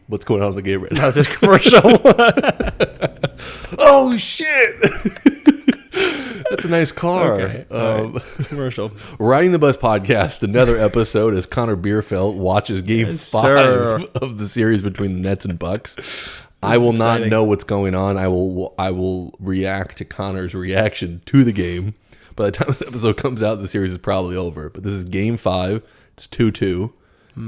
What's going on in the game right now? No, this commercial. Oh, shit. That's a nice car. Okay. Right. Commercial. Riding the Bus podcast, another episode as Conor Bierfeldt watches game 5 of the series between the Nets and Bucks. I will not know what's going on. I will react to Conor's reaction to the game. By the time this episode comes out, the series is probably over. But this is game 5. It's 2-2.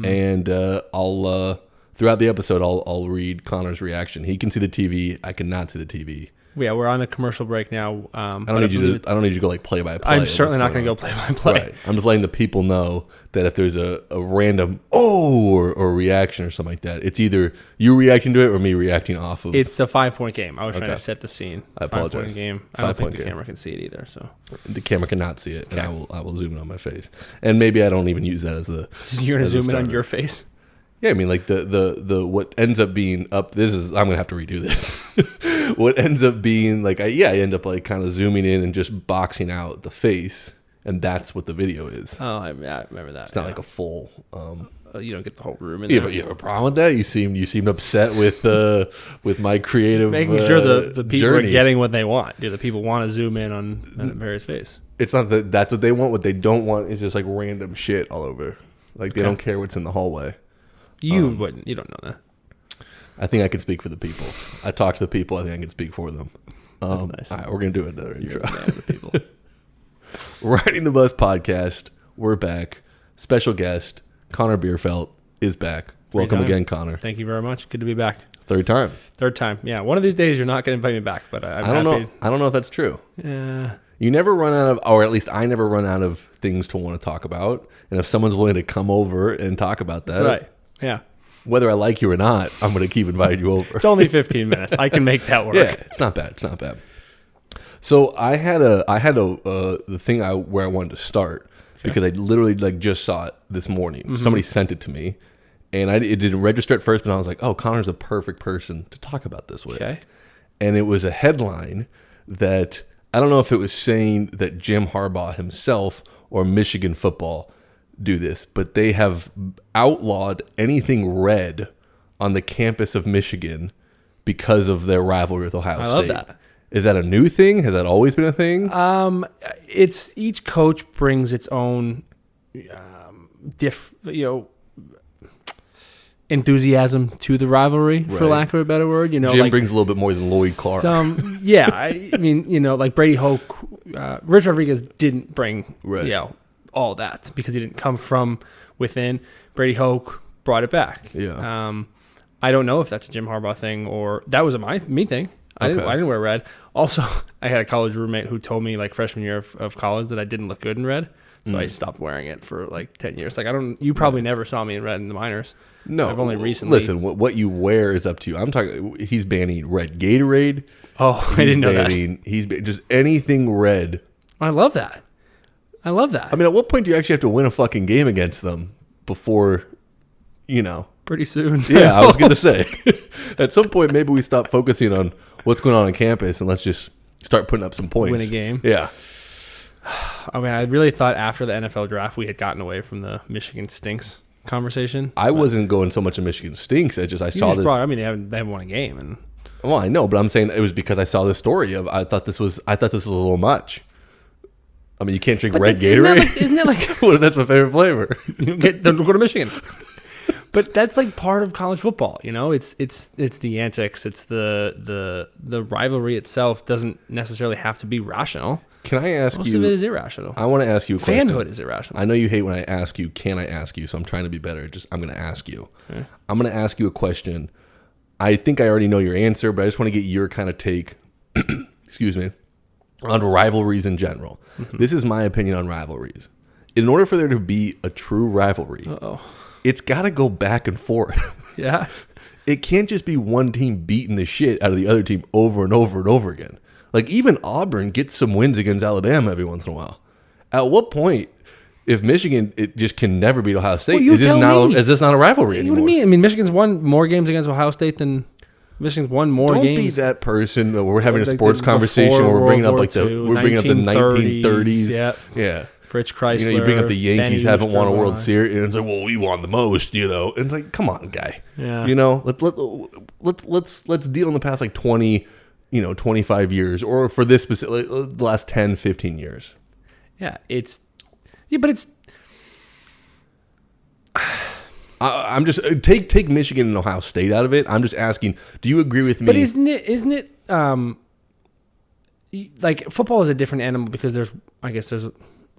And I'll throughout the episode, I'll read Conor's reaction. He can see the TV. I cannot see the TV. Yeah, we're on a commercial break now. I don't need you to go like play by play. I'm certainly not going to go play by play. Right. I'm just letting the people know that if there's a random or reaction or something like that, it's either you reacting to it or me reacting off of. It's a 5-point game. I was trying to set the scene. I apologize. 5-point game. I don't think the camera can see it either. So the camera cannot see it, and I will zoom in on my face. And maybe I don't even use that as the. You're going to zoom in on your face. Yeah, I mean, like the what ends up being up. I'm gonna have to redo this. What ends up being like, I end up like kind of zooming in and just boxing out the face, and that's what the video is. Oh, I remember that. It's not like a full. You don't get the whole room in there. You have a problem with that? You seemed upset with my creative. Making sure the people journey. are getting what they want. Do the people want to zoom in on Parry's face? It's not that that's what they want. What they don't want is just like random shit all over. Like they don't care what's in the hallway. You wouldn't. You don't know that. I think I can speak for the people. I talk to the people. I think I can speak for them. That's nice. All right, we're going to do another intro. People. Riding the Bus podcast. We're back. Special guest, Conor Bierfeldt, is back. Welcome again, Conor. Thank you very much. Good to be back. Third time. Yeah. One of these days you're not going to invite me back, but I'm I don't happy. know. I don't know if that's true. Yeah. You never run out of, or at least I never run out of things to want to talk about. And if someone's willing to come over and talk about that. That's right. Yeah. Whether I like you or not, I'm going to keep inviting you over. It's only 15 minutes. I can make that work. Yeah, it's not bad. So I had the thing where I wanted to start because I literally just saw it this morning. Mm-hmm. Somebody sent it to me, and it didn't register at first, but I was like, oh, Conor's a perfect person to talk about this with. Okay. And it was a headline that I don't know if it was saying that Jim Harbaugh himself or Michigan football do this, but they have outlawed anything red on the campus of Michigan because of their rivalry with Ohio State. I love that. Is that a new thing? Has that always been a thing? It's each coach brings its own enthusiasm to the rivalry, for lack of a better word. Jim brings a little bit more than Lloyd Carr. I mean, like Brady Hoke, Rich Rodriguez didn't bring all that because he didn't come from within. Brady Hoke brought it back. Yeah. I don't know if that's a Jim Harbaugh thing or that was me thing. I didn't wear red. Also, I had a college roommate who told me like freshman year of college that I didn't look good in red. So I stopped wearing it for like 10 years. Like you probably never saw me in red in the minors. No. I've only recently. Listen, what you wear is up to you. I'm talking, he's banning red Gatorade. Oh, I didn't know that. He's just anything red. I love that. I mean, at what point do you actually have to win a fucking game against them before, Pretty soon. Yeah, I was going to say. At some point, maybe we stop focusing on what's going on campus and let's just start putting up some points. Win a game. Yeah. I mean, I really thought after the NFL draft we had gotten away from the Michigan stinks conversation. I wasn't going so much of Michigan stinks. I saw this. They haven't won a game. And well, I know, but I'm saying it was because I saw this story of I thought this was a little much. I mean, you can't drink red Gatorade. Isn't that like what if that's my favorite flavor? Don't go to Michigan. But that's like part of college football, It's the antics. It's the rivalry itself doesn't necessarily have to be rational. Can I ask you? Most of it is irrational. I want to ask you a question. Fanhood is irrational. I know you hate when I ask you. Can I ask you? So I'm trying to be better. I'm going to ask you. Okay. I'm going to ask you a question. I think I already know your answer, but I just want to get your kind of take. Excuse me. On rivalries in general. Mm-hmm. This is my opinion on rivalries. In order for there to be a true rivalry, it's got to go back and forth. Yeah. It can't just be one team beating the shit out of the other team over and over and over again. Like, even Auburn gets some wins against Alabama every once in a while. At what point, if Michigan it just can never beat Ohio State, is this not a rivalry anymore? What do you mean? I mean, Michigan's won more games against Ohio State than Michigan's won more games. Don't be that person. We're having a sports conversation where we're bringing up the 1930s. Yeah. Fritz Chrysler. You bring up the Yankees Benny haven't won a World Osterwald. Series, and it's like, well, we won the most, And it's like, come on, guy. Yeah. Let's deal in the past like 20, 25 years, or for this specific, the last 10, 15 years. Yeah, but it's. I'm just take Michigan and Ohio State out of it. I'm just asking, do you agree with me? But isn't it like football is a different animal because there's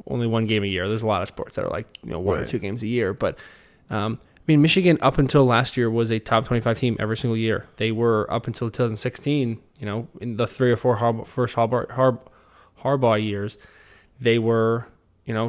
only one game a year. There's a lot of sports that are like one or two games a year. But Michigan up until last year was a top 25 team every single year. They were up until 2016. In the 3 or 4 first Harbaugh years, they were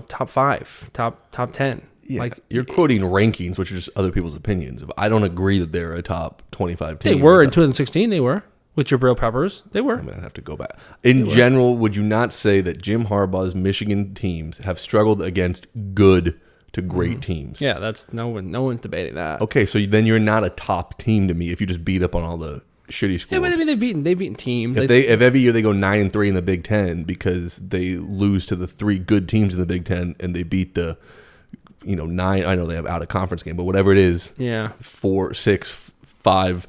top 5, top 10. Yeah, you're quoting rankings, which are just other people's opinions. I don't agree that they're a top 25 team. They were in 2016. They were with Jabril Peppers. They were. I'd have to go back. In general, would you not say that Jim Harbaugh's Michigan teams have struggled against good to great teams? Yeah, that's no one's debating that. Okay, so then you're not a top team to me if you just beat up on all the shitty schools. Yeah, but they've beaten teams. If every year they go 9-3 in the Big Ten because they lose to the 3 good teams in the Big Ten and they beat the 9, I know they have out of conference game, but whatever it is, 4, 6, 5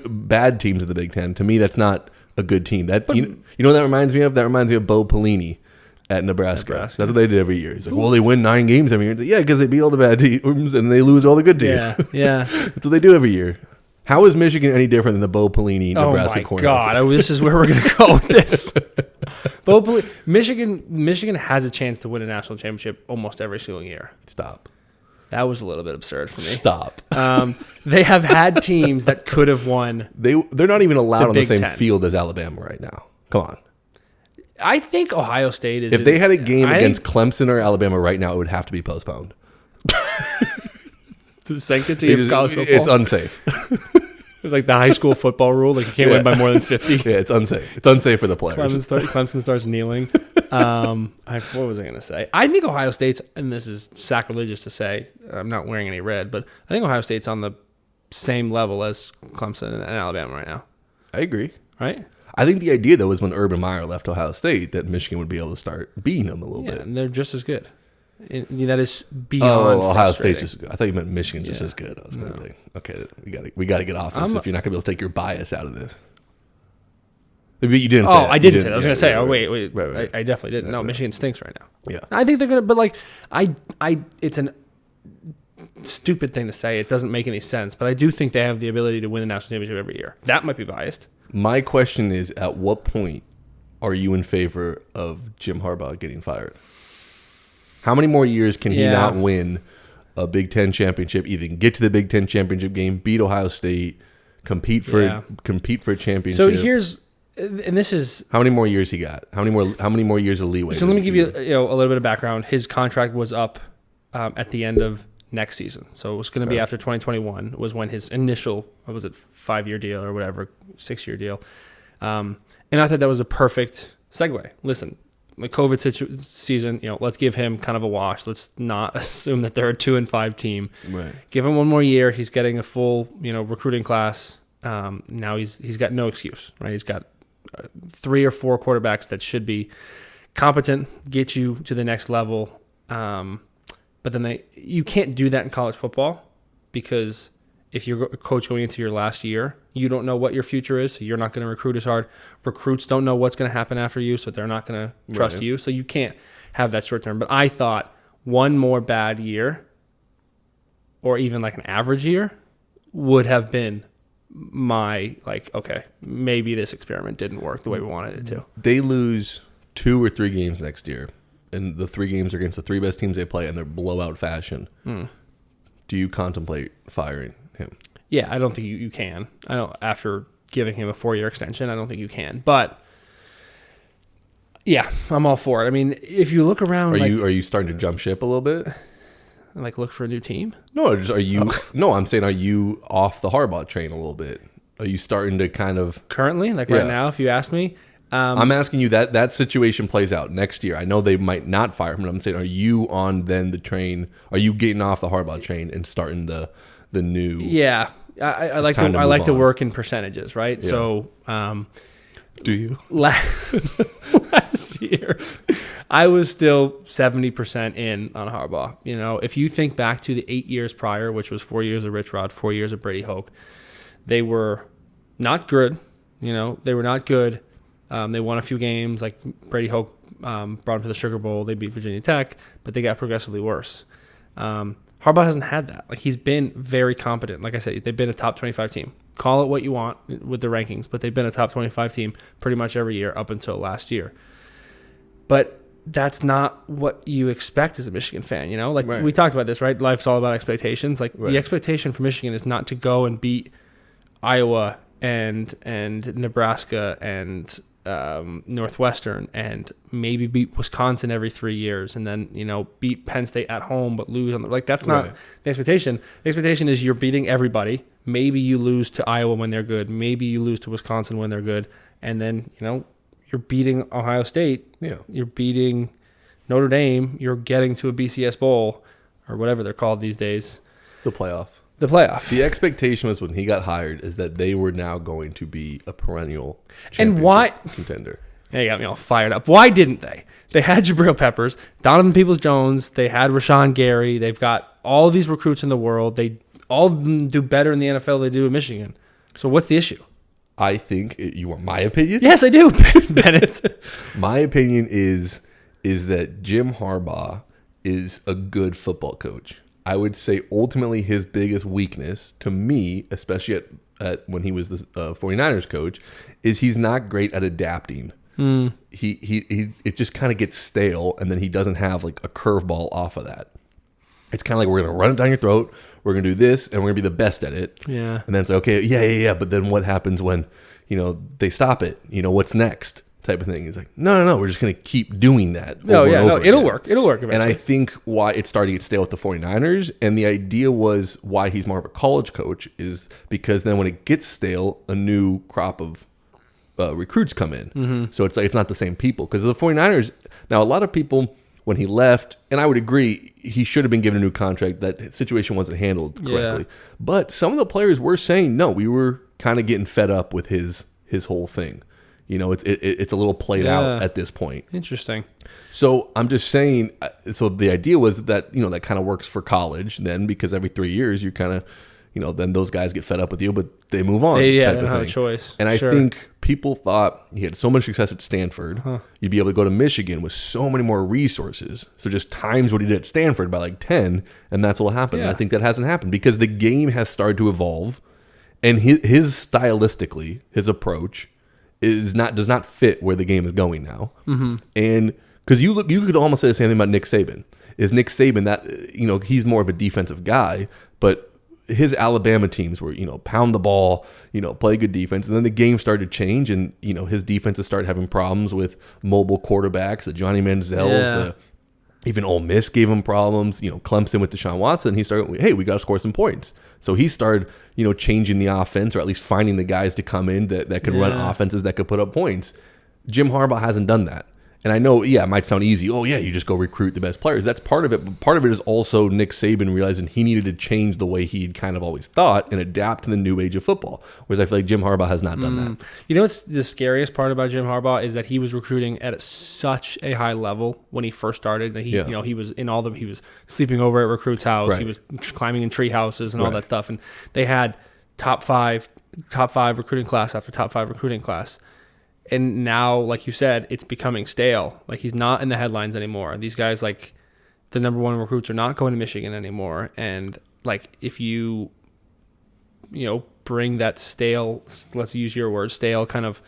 bad teams in the Big Ten. To me, that's not a good team. That what that reminds me of? That reminds me of Bo Pelini at Nebraska. That's what they did every year. He's like, well, they win 9 games every year. Like, yeah, because they beat all the bad teams and they lose all the good teams. Yeah. That's what they do every year. How is Michigan any different than the Bo Pelini Nebraska corner? Oh my God! This is where we're going to go with this. Michigan has a chance to win a national championship almost every single year. Stop. That was a little bit absurd for me. Stop. They have had teams that could have won. They're not even allowed on the same 10. field as Alabama right now. Come on. I think Ohio State is. If they had a game against Clemson or Alabama right now, it would have to be postponed. To the sanctity of college football. It's unsafe. It's like the high school football rule. Like you can't win by more than 50. Yeah, it's unsafe. It's unsafe for the players. Clemson starts kneeling. What was I going to say? I think Ohio State's, and this is sacrilegious to say, I'm not wearing any red, but I think Ohio State's on the same level as Clemson and Alabama right now. I agree. Right? I think the idea, though, was when Urban Meyer left Ohio State that Michigan would be able to start beating them a little bit. And they're just as good. That is beyond Ohio State's just as good. I thought you meant Michigan's just as good. I was going to be like, okay, we got to get off this if you're not going to be able to take your bias out of this. Maybe you didn't say that. I didn't say that. I was going to say, wait. Right. I definitely didn't. No, Michigan stinks right now. Yeah. I think they're going to, but like, it's an stupid thing to say. It doesn't make any sense, but I do think they have the ability to win the national championship every year. That might be biased. My question is, at what point are you in favor of Jim Harbaugh getting fired? How many more years can he not win a Big Ten championship, even get to the Big Ten championship game, beat Ohio State, compete for a championship? So here's, and this is how many more years he got? How many more years of leeway? So let me give you a little bit of background. His contract was up at the end of next season, so it was going to be after 2021 was when his initial 5-year deal or whatever, 6-year deal, and I thought that was a perfect segue. Listen. The COVID season, let's give him kind of a wash. Let's not assume that they're a 2-5 team. Right. Give him one more year. He's getting a full, recruiting class. Now he's got no excuse, right? He's got 3 or 4 quarterbacks that should be competent, get you to the next level. But then you can't do that in college football because if you're a coach going into your last year, you don't know what your future is, so you're not going to recruit as hard. Recruits don't know what's going to happen after you, so they're not going to trust you. So you can't have that short term. But I thought one more bad year or even like an average year would have been my, okay, maybe this experiment didn't work the way we wanted it to. They lose 2 or 3 games next year, and the 3 games are against the 3 best teams they play, and they're blowout fashion. Do you contemplate firing him? Yeah, I don't think you can. I don't. After giving him a 4-year extension, I don't think you can. But yeah, I'm all for it. I mean, if you look around, are you starting to jump ship a little bit? Look for a new team? No, are you? Oh. No, I'm saying, are you off the Harbaugh train a little bit? Are you starting to kind of currently, right now? If you ask me, I'm asking you that situation plays out next year. I know they might not fire him, but I'm saying, are you on then the train? Are you getting off the Harbaugh train and starting the new? Yeah. I like to work in percentages, right? Yeah. So, do you? Last year, I was still 70% in on Harbaugh. If you think back to the 8 years prior, which was 4 years of Rich Rod, 4 years of Brady Hoke, they were not good. They were not good. They won a few games, like Brady Hoke brought them to the Sugar Bowl. They beat Virginia Tech, but they got progressively worse. Harbaugh hasn't had that. Like, he's been very competent. Like I said, they've been a top 25 team. Call it what you want with the rankings, but they've been a top 25 team pretty much every year up until last year. But that's not what you expect as a Michigan fan, Like, right. We talked about this, right? Life's all about expectations. Like, right. The expectation for Michigan is not to go and beat Iowa and Nebraska and Northwestern and maybe beat Wisconsin every 3 years and then, beat Penn State at home but lose on that's not right. The expectation. The expectation is you're beating everybody. Maybe you lose to Iowa when they're good. Maybe you lose to Wisconsin when they're good. And then, you're beating Ohio State. Yeah. You're beating Notre Dame. You're getting to a BCS Bowl or whatever they're called these days. The playoff. The expectation was when he got hired is that they were now going to be a perennial contender. Yeah, you got me all fired up. Why didn't they? They had Jabril Peppers, Donovan Peoples-Jones. They had Rashawn Gary. They've got all these recruits in the world. They all of them do better in the NFL than they do in Michigan. So what's the issue? I think, you want my opinion? Yes, I do, Bennett. My opinion is that Jim Harbaugh is a good football coach. I would say ultimately his biggest weakness to me, especially at when he was the 49ers coach, is he's not great at adapting. It just kind of gets stale, and then he doesn't have like a curveball off of that. It's kind of like, we're going to run it down your throat, we're going to do this, and we're going to be the best at it. Yeah. And then it's like, okay, yeah. But then what happens when, they stop it? What's next? Type of thing. It's like, no, we're just going to keep doing that. It'll work eventually. And I think why it started to get stale with the 49ers, and the idea was why he's more of a college coach, is because then when it gets stale, a new crop of recruits come in. Mm-hmm. So it's like, it's not the same people. Because the 49ers, now a lot of people, when he left, and I would agree, he should have been given a new contract. That situation wasn't handled correctly. Yeah. But some of the players were saying, no, we were kind of getting fed up with his whole thing. It's a little played out at this point. Interesting. So I'm just saying, so the idea was that, that kind of works for college then, because every 3 years you kind of, then those guys get fed up with you, but they move on. They don't have a choice. And I think people thought he had so much success at Stanford, you'd be able to go to Michigan with so many more resources. So just times what he did at Stanford by like 10, and that's what will happen. Yeah. And I think that hasn't happened because the game has started to evolve, and his stylistically, his approach does not fit where the game is going now. Mm-hmm. And because you could almost say the same thing about Nick Saban. Is Nick Saban that, he's more of a defensive guy, but his Alabama teams were, pound the ball, play good defense. And then the game started to change, and, his defenses started having problems with mobile quarterbacks, the Johnny Manziels, even Ole Miss gave him problems. Clemson with Deshaun Watson, he started, hey, we got to score some points. So he started, changing the offense, or at least finding the guys to come in that could run offenses that could put up points. Jim Harbaugh hasn't done that. And I know, it might sound easy. Oh, yeah, you just go recruit the best players. That's part of it. But part of it is also Nick Saban realizing he needed to change the way he'd kind of always thought and adapt to the new age of football. Whereas I feel like Jim Harbaugh has not done that. What's the scariest part about Jim Harbaugh is that he was recruiting at such a high level when he first started. That he was in he was sleeping over at recruits' house. Right. He was climbing in tree houses and all that stuff. And they had top five recruiting class after top five recruiting class. And now, like you said, it's becoming stale. Like, he's not in the headlines anymore. These guys, like, the number one recruits are not going to Michigan anymore. And, like, if you bring that stale, let's use your word, stale kind of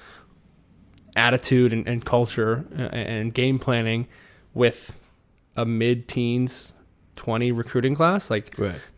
attitude and culture and game planning with a mid-teens 20 recruiting class,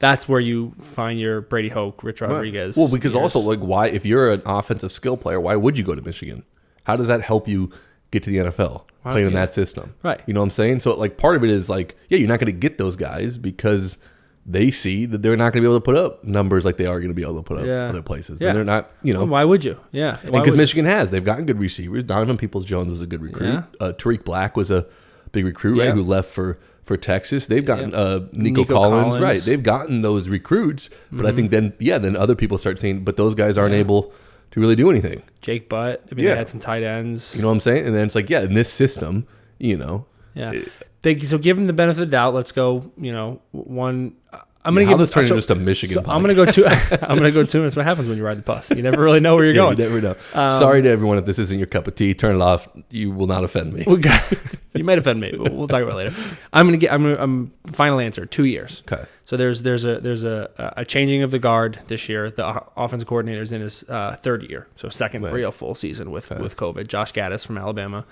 that's where you find your Brady Hoke, Rich Rodriguez. Well, because also, like, why, if you're an offensive skill player, why would you go to Michigan? How does that help you get to the NFL, playing in that system? Right. You know what I'm saying? So, like, part of it is, like, you're not going to get those guys because they see that they're not going to be able to put up numbers like they are going to be able to put up other places. Yeah. And they're not, Well, why would you? Yeah. Because Michigan they've gotten good receivers. Donovan Peoples-Jones was a good recruit. Yeah. Tariq Black was a big recruit, right, who left for Texas. They've gotten Nico Collins. Right. They've gotten those recruits. But I think then other people start saying, but those guys aren't able to really do anything. Jake Butt. They had some tight ends. You know what I'm saying? And then it's like, in this system, Yeah. So give him the benefit of the doubt. Let's go, one. I'm gonna give this turn into just a Michigan podcast. I'm gonna go to. I'm gonna go to. That's what happens when you ride the bus. You never really know where you're going. You never know. Sorry to everyone if this isn't your cup of tea. Turn it off. You will not offend me. You might offend me. But we'll talk about it later. I'm final answer. 2 years. Okay. So there's a changing of the guard this year. The offensive coordinator is in his third year, so second real full season with COVID. Josh Gaddis from Alabama,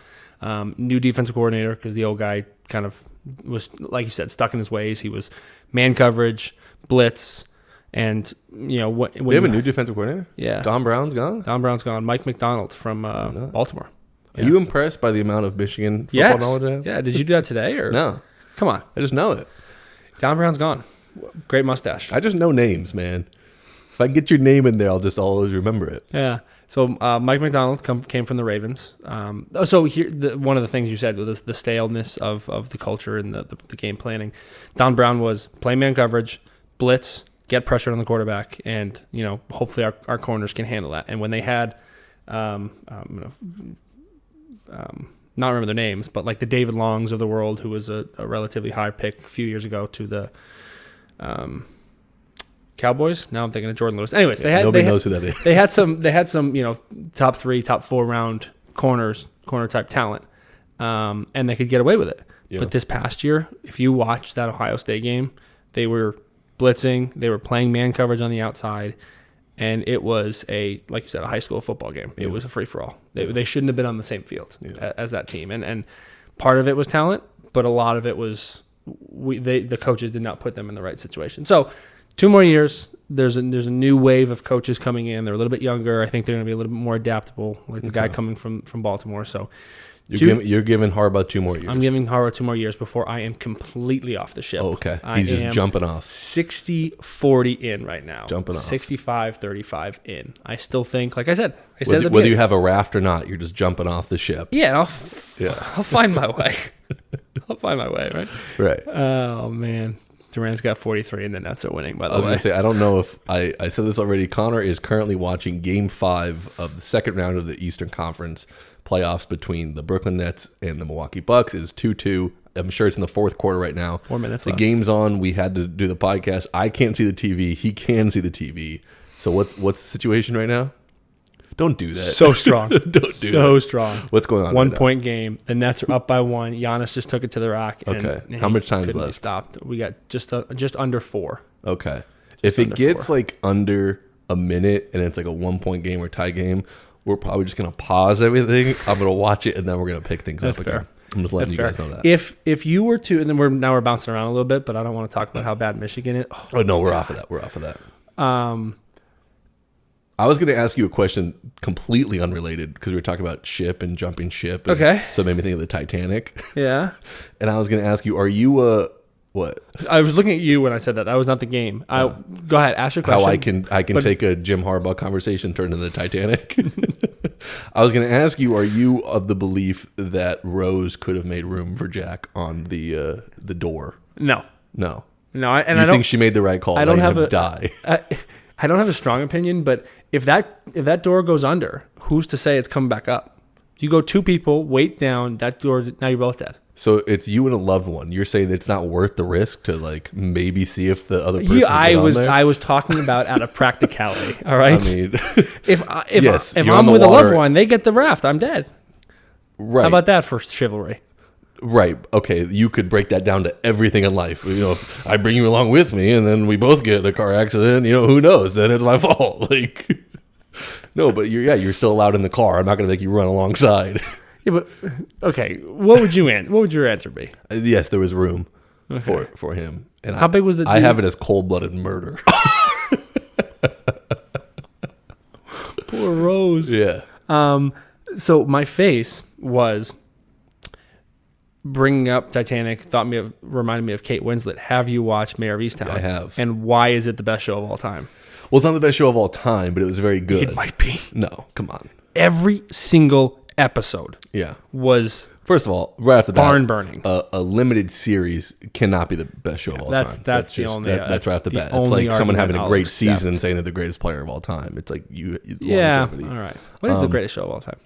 new defensive coordinator because the old guy kind of was, like you said, stuck in his ways. He was man coverage, blitz, and they have a new defensive coordinator. Yeah, Don Brown's gone. Mike McDonald from Baltimore. Are you impressed by the amount of Michigan football knowledge I have? Yeah. Did you do that today or no? Come on, I just know it. Don Brown's gone. Great mustache. I just know names, man. If I get your name in there, I'll always remember it. Yeah. So Mike McDonald came from the Ravens. So here, one of the things you said was the staleness of the culture and the game planning. Don Brown was play man coverage, blitz, get pressure on the quarterback, and hopefully our corners can handle that. And when they had, not remember their names, but like the David Longs of the world, who was a relatively high pick a few years ago to the Cowboys. Now I'm thinking of Jordan Lewis. Anyways, nobody knows who that is. They had some top 3, top 4 round corner type talent, and they could get away with it. Yeah. But this past year, if you watched that Ohio State game, they were blitzing, they were playing man coverage on the outside, and it was like you said, a high school football game. It was a free for all. They shouldn't have been on the same field as that team, and part of it was talent, but a lot of it was the coaches did not put them in the right situation. So 2 more years. There's a new wave of coaches coming in. They're a little bit younger. I think they're going to be a little bit more adaptable, like the guy coming from Baltimore. So you're giving Harbaugh 2 more years. I'm giving Harbaugh 2 more years before I am completely off the ship. Oh, okay. He's just jumping off. 60-40 in right now. Jumping off. 65-35 in. I still think, like I said, whether you have a raft or not, you're just jumping off the ship. Yeah, I'll find my way. I'll find my way, right? Right. Oh, man. Durant's got 43, and the Nets are winning, by the way. I was going to say, I don't know if I said this already. Conor is currently watching Game 5 of the second round of the Eastern Conference playoffs between the Brooklyn Nets and the Milwaukee Bucks. It is 2-2. I'm sure it's in the fourth quarter right now. 4 minutes left. The game's on. We had to do the podcast. I can't see the TV. He can see the TV. So what's the situation right now? Don't do that. So strong. Don't do that. So strong. What's going on? 1 point game. The Nets are up by 1. Giannis just took it to the rack. Okay. How much time is left? Stopped. We got just under 4. Okay. If it gets 4. Like under a minute and it's like a 1 point game or tie game, we're probably just gonna pause everything. I'm gonna watch it and then we're gonna pick things up again. I'm just letting you guys know that. If you were to, and then we're bouncing around a little bit, but I don't want to talk about how bad Michigan is. Oh no, we're off of that. We're off of that. I was going to ask you a question completely unrelated because we were talking about ship and jumping ship. And okay. So it made me think of the Titanic. Yeah. And I was going to ask you, are you what? I was looking at you when I said that. That was not the game. Go ahead, ask your question. How I can take a Jim Harbaugh conversation, turn into the Titanic. I was going to ask you, are you of the belief that Rose could have made room for Jack on the door? No. I don't think she made the right call. I don't have die. I don't have a strong opinion, but if that door goes under, who's to say it's coming back up? You go 2 people, weight down, that door, now you're both dead. So it's you and a loved one. You're saying it's not worth the risk to like maybe see if the other person. I was talking about out of practicality. All right. I mean, if I'm with a loved one, they get the raft. I'm dead. Right. How about that for chivalry? Right. Okay. You could break that down to everything in life. If I bring you along with me and then we both get in a car accident, who knows? Then it's my fault. Like, no, but you're still allowed in the car. I'm not going to make you run alongside. Yeah, but okay. What would your answer be? Yes, there was room for him. And how big was the? I have it as cold-blooded murder. Poor Rose. Yeah. So my face was bringing up Titanic. Reminded me of Kate Winslet. Have you watched Mayor of Easttown? I have. And why is it the best show of all time? Well, it's not the best show of all time, but it was very good. It might be. No, come on. Every single episode. Yeah. Was first of all, right off the bat, barn burning. A limited series cannot be the best show of all time. That's the only. That's right off the bat. It's like someone having a great season saying they're the greatest player of all time. It's like longevity. All right. What is the greatest show of all time?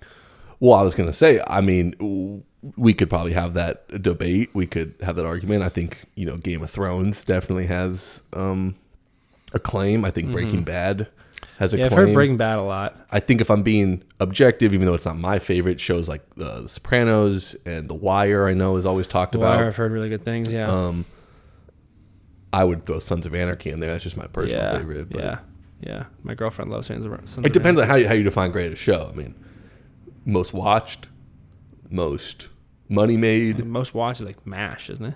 Well, I was going to say, I mean, we could probably have that debate. We could have that argument. I think, Game of Thrones definitely has a claim. I think Breaking Bad has a claim. I've heard Breaking Bad a lot. I think if I'm being objective, even though it's not my favorite, shows like The Sopranos and The Wire, I know is always talked about. Wire, I've heard really good things, yeah. I would throw Sons of Anarchy in there. That's just my personal favorite. But yeah. My girlfriend loves Sons of Anarchy. It depends on how you define greatest show. I mean, most watched, most money made. Most watched is like MASH, isn't it?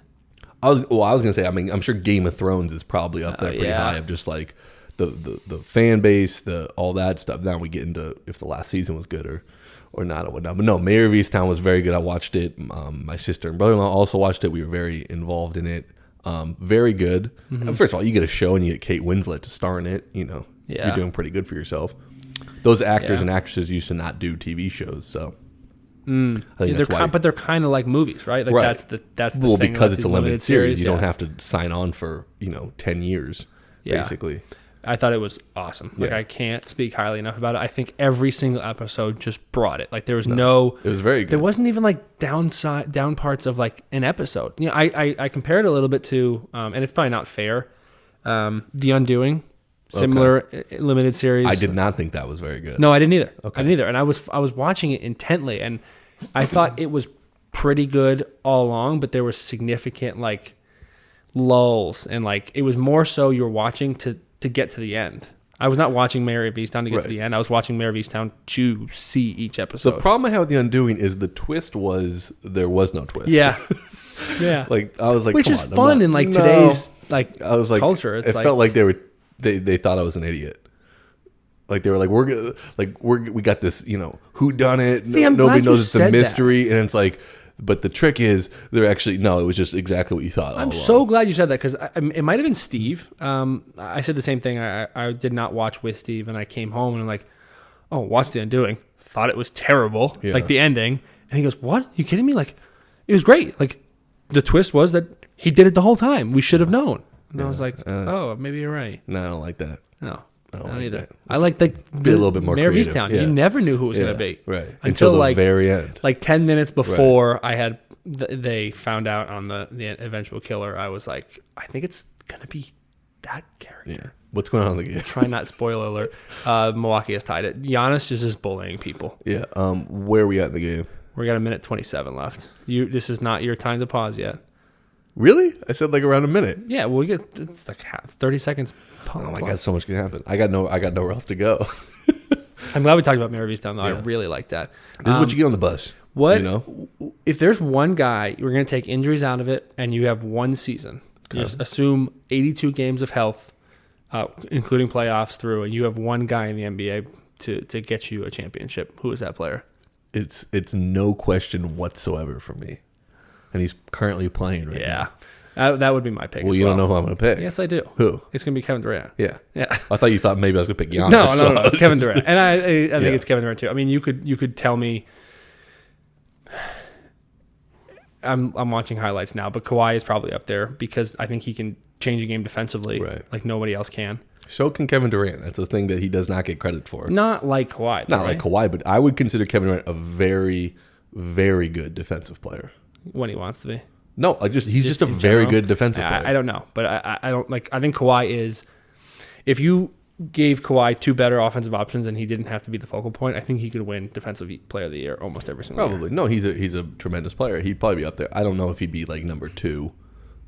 I was gonna say. I mean, I'm sure Game of Thrones is probably up there pretty high of just like the fan base, all that stuff. Now we get into if the last season was good or not or whatnot. But no, Mayor of Easttown was very good. I watched it. My sister and brother-in-law also watched it. We were very involved in it. Very good. First of all, you get a show and you get Kate Winslet to star in it. You're doing pretty good for yourself. Those actors and actresses used to not do TV shows, so I think that's why. But they're kind of like movies, right? Like that's the thing because it's a limited series. You don't have to sign on for 10 years, basically. I thought it was awesome. Like I can't speak highly enough about it. I think every single episode just brought it. Like there was it was very good. There wasn't even like down parts of like an episode. I compared it a little bit to, and it's probably not fair. The Undoing, similar limited series. I did not think that was very good. No, I didn't either. Okay. I didn't either. And I was watching it intently, and I thought it was pretty good all along, but there were significant like lulls, and like it was more so you were watching to get to the end. I was not watching Mayor of Easttown to get to the end. I was watching Mayor of Easttown to see each episode. The problem I had with The Undoing is the twist was there was no twist. Yeah. Yeah. Like I was like, which is fun in like today's like I was like, culture. It felt like they thought I was an idiot. Like they were like we got this who done it. Nobody knows it's a mystery, and it's like. But the trick is, they're actually it was just exactly what you thought. I'm so glad you said that because it might have been Steve. I said the same thing. I did not watch with Steve, and I came home and I'm like, "Oh, watch The Undoing." Thought it was terrible, like the ending. And he goes, "What? You kidding me? Like, it was great. Like, the twist was that he did it the whole time. We should have known." And I was like, "Oh, maybe you're right." No, I don't like that. No. I don't either. I like be a little bit more Mayor of creative. Easttown. You never knew who it was going to be, right? Until the very end, like 10 minutes before I had they found out on the eventual killer. I was like, I think it's going to be that character. Yeah. What's going on in the game? Try not spoiler alert. Milwaukee has tied it. Giannis just is bullying people. Yeah. Where are we at in the game? We got a minute 27 left. This is not your time to pause yet. Really? I said like around a minute. Yeah, well, it's like 30 seconds. Oh my God, so much can happen. I got nowhere else to go. I'm glad we talked about Mayor of Easttown, though. Yeah. I really like that. This is what you get on the bus. If there's one guy, we're going to take injuries out of it, and you have one season. Okay. Just assume 82 games of health, including playoffs through, and you have one guy in the NBA to get you a championship. Who is that player? It's no question whatsoever for me. And he's currently playing right now. That would be my pick. Well, you don't know who I'm going to pick. Yes, I do. Who? It's going to be Kevin Durant. Yeah. Yeah. I thought you thought maybe I was going to pick Giannis. No, Kevin Durant. And I think it's Kevin Durant too. I mean, you could tell me. I'm watching highlights now, but Kawhi is probably up there because I think he can change a game defensively like nobody else can. So can Kevin Durant. That's a thing that he does not get credit for. Not like Kawhi. Not like Kawhi, but I would consider Kevin Durant a very, very good defensive player. When he wants to be. No, he's just a very good defensive player. I don't know, but I don't like. I think Kawhi is. If you gave Kawhi two better offensive options and he didn't have to be the focal point, I think he could win Defensive Player of the Year almost every single year. Probably. No, he's a tremendous player. He'd probably be up there. I don't know if he'd be like number 2.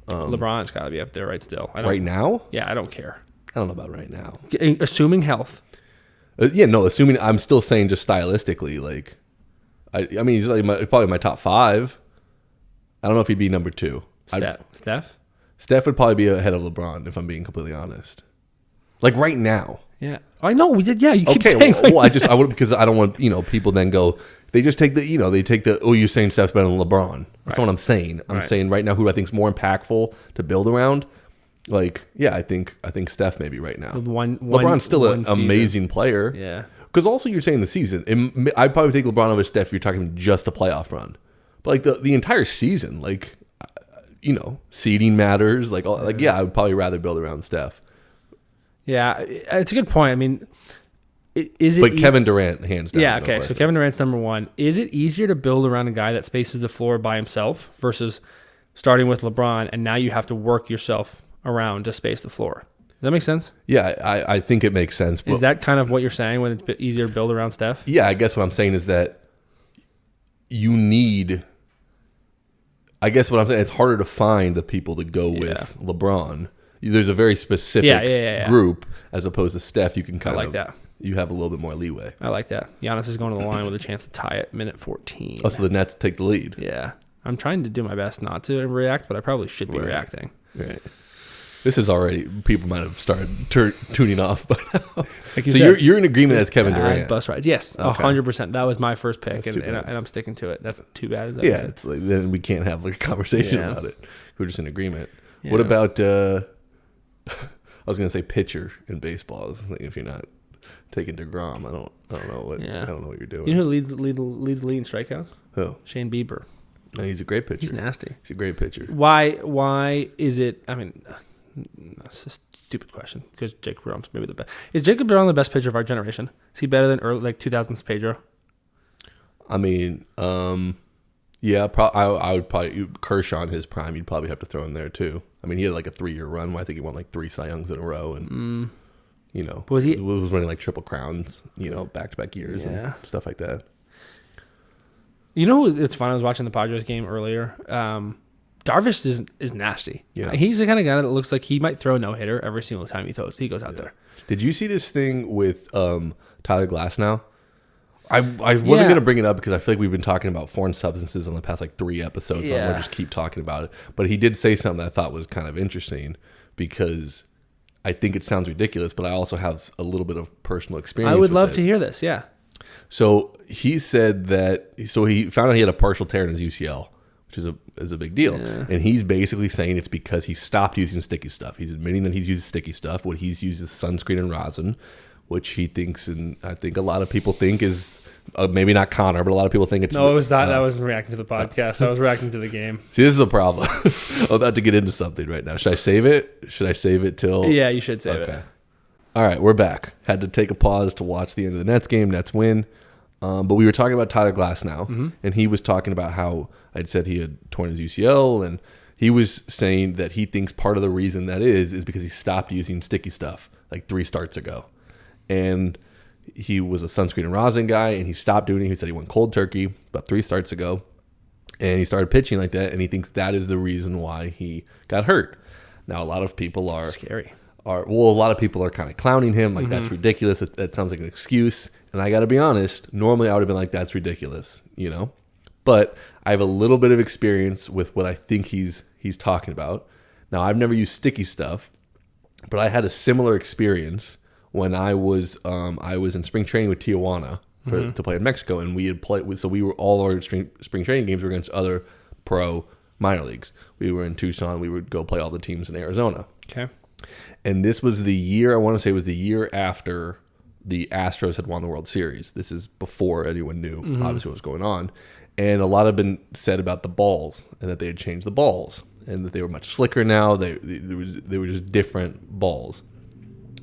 LeBron's got to be up there right still. Right now? Yeah, I don't care. I don't know about right now. Assuming health. Assuming. I'm still saying just stylistically, like, I mean, he's like probably my top 5. I don't know if he'd be number 2. Steph? Steph would probably be ahead of LeBron, if I'm being completely honest. Like right now. Yeah. I know we did. Yeah, you keep saying. I would because I don't want, people then go, they just take you're saying Steph's better than LeBron. That's not what I'm saying. I'm saying right now who I think is more impactful to build around. Like, yeah, I think Steph maybe right now. LeBron's still an amazing player. Yeah. Because also you're saying the season. I'd probably take LeBron over Steph if you're talking just a playoff run. But like the entire season, like, seeding matters. Like, I would probably rather build around Steph. Yeah, it's a good point. I mean, Is it? But Kevin Durant, hands down. Yeah. Okay. So Kevin Durant's number one. Is it easier to build around a guy that spaces the floor by himself versus starting with LeBron, and now you have to work yourself around to space the floor? Does that make sense? Yeah, I think it makes sense. Is that kind of what you're saying when it's easier to build around Steph? Yeah, I guess what I'm saying is that you need. I guess what I'm saying, it's harder to find the people to go with LeBron. There's a very specific group as opposed to Steph. You can kind of that. You have a little bit more leeway. I like that. Giannis is going to the line with a chance to tie it minute 14. Oh, so the Nets take the lead. Yeah. I'm trying to do my best not to react, but I probably should be reacting. Right. This is already, people might have started tuning off. But like so you're in agreement that's Kevin Durant? Bus rides. Yes, 100%. That was my first pick, and I'm sticking to it. That's too bad. Is that it's like, then we can't have like a conversation about it. We're just in agreement. Yeah. What about, I was going to say pitcher in baseball. I was thinking if you're not taking DeGrom, I don't know what you're doing. You know who leads the league in strikeouts? Who? Shane Bieber. No, he's a great pitcher. He's nasty. He's a great pitcher. Why is it? I mean, that's a stupid question because Jacob DeGrom's maybe the best. Is Jacob DeGrom the best pitcher of our generation? Is he better than early 2000s Pedro? I mean, yeah. I would probably Kershaw in his prime. You'd probably have to throw in there too. I mean, he had like a 3-year run where I think he won like 3 Cy Youngs in a row, and was winning like triple crowns, back-to-back years and stuff like that. It's fun. I was watching the Padres game earlier. Darvish is nasty. Yeah. He's the kind of guy that looks like he might throw a no-hitter every single time he goes out there. Did you see this thing with Tyler Glasnow? I wasn't going to bring it up because I feel like we've been talking about foreign substances in the past like 3 episodes. So I'm going to just keep talking about it. But he did say something that I thought was kind of interesting because I think it sounds ridiculous, but I also have a little bit of personal experience. I would love to hear this, yeah. So he said that. So he found out he had a partial tear in his UCL, which is a big deal. Yeah. And he's basically saying it's because he stopped using sticky stuff. He's admitting that he's used sticky stuff. What he's used is sunscreen and rosin, which he thinks, and I think a lot of people think is maybe not Conor, but a lot of people think it's. No, it was not. I wasn't reacting to the podcast. I was reacting to the game. See, this is a problem. I'm about to get into something right now. Should I save it? Should I save it till? Yeah, you should save it. All right, we're back. Had to take a pause to watch the end of the Nets game. Nets win. But we were talking about Tyler Glasnow, and he was talking about how I'd said he had torn his UCL, and he was saying that he thinks part of the reason that is because he stopped using sticky stuff like 3 starts ago. And he was a sunscreen and rosin guy, and he stopped doing it. He said he went cold turkey about 3 starts ago, and he started pitching like that, and he thinks that is the reason why he got hurt. Now, a lot of people are... Scary. A lot of people are kind of clowning him, like, that's ridiculous. That sounds like an excuse. And I got to be honest, normally I would have been like, that's ridiculous, But I have a little bit of experience with what I think he's talking about. Now, I've never used sticky stuff, but I had a similar experience when I was in spring training with Tijuana to play in Mexico, and we had played. So we were all our spring training games were against other pro minor leagues. We were in Tucson. We would go play all the teams in Arizona. Okay. And this was the year, I want to say it was the year after the Astros had won the World Series. This is before anyone knew, obviously, what was going on. And a lot had been said about the balls and that they had changed the balls and that they were much slicker now. They were just different balls.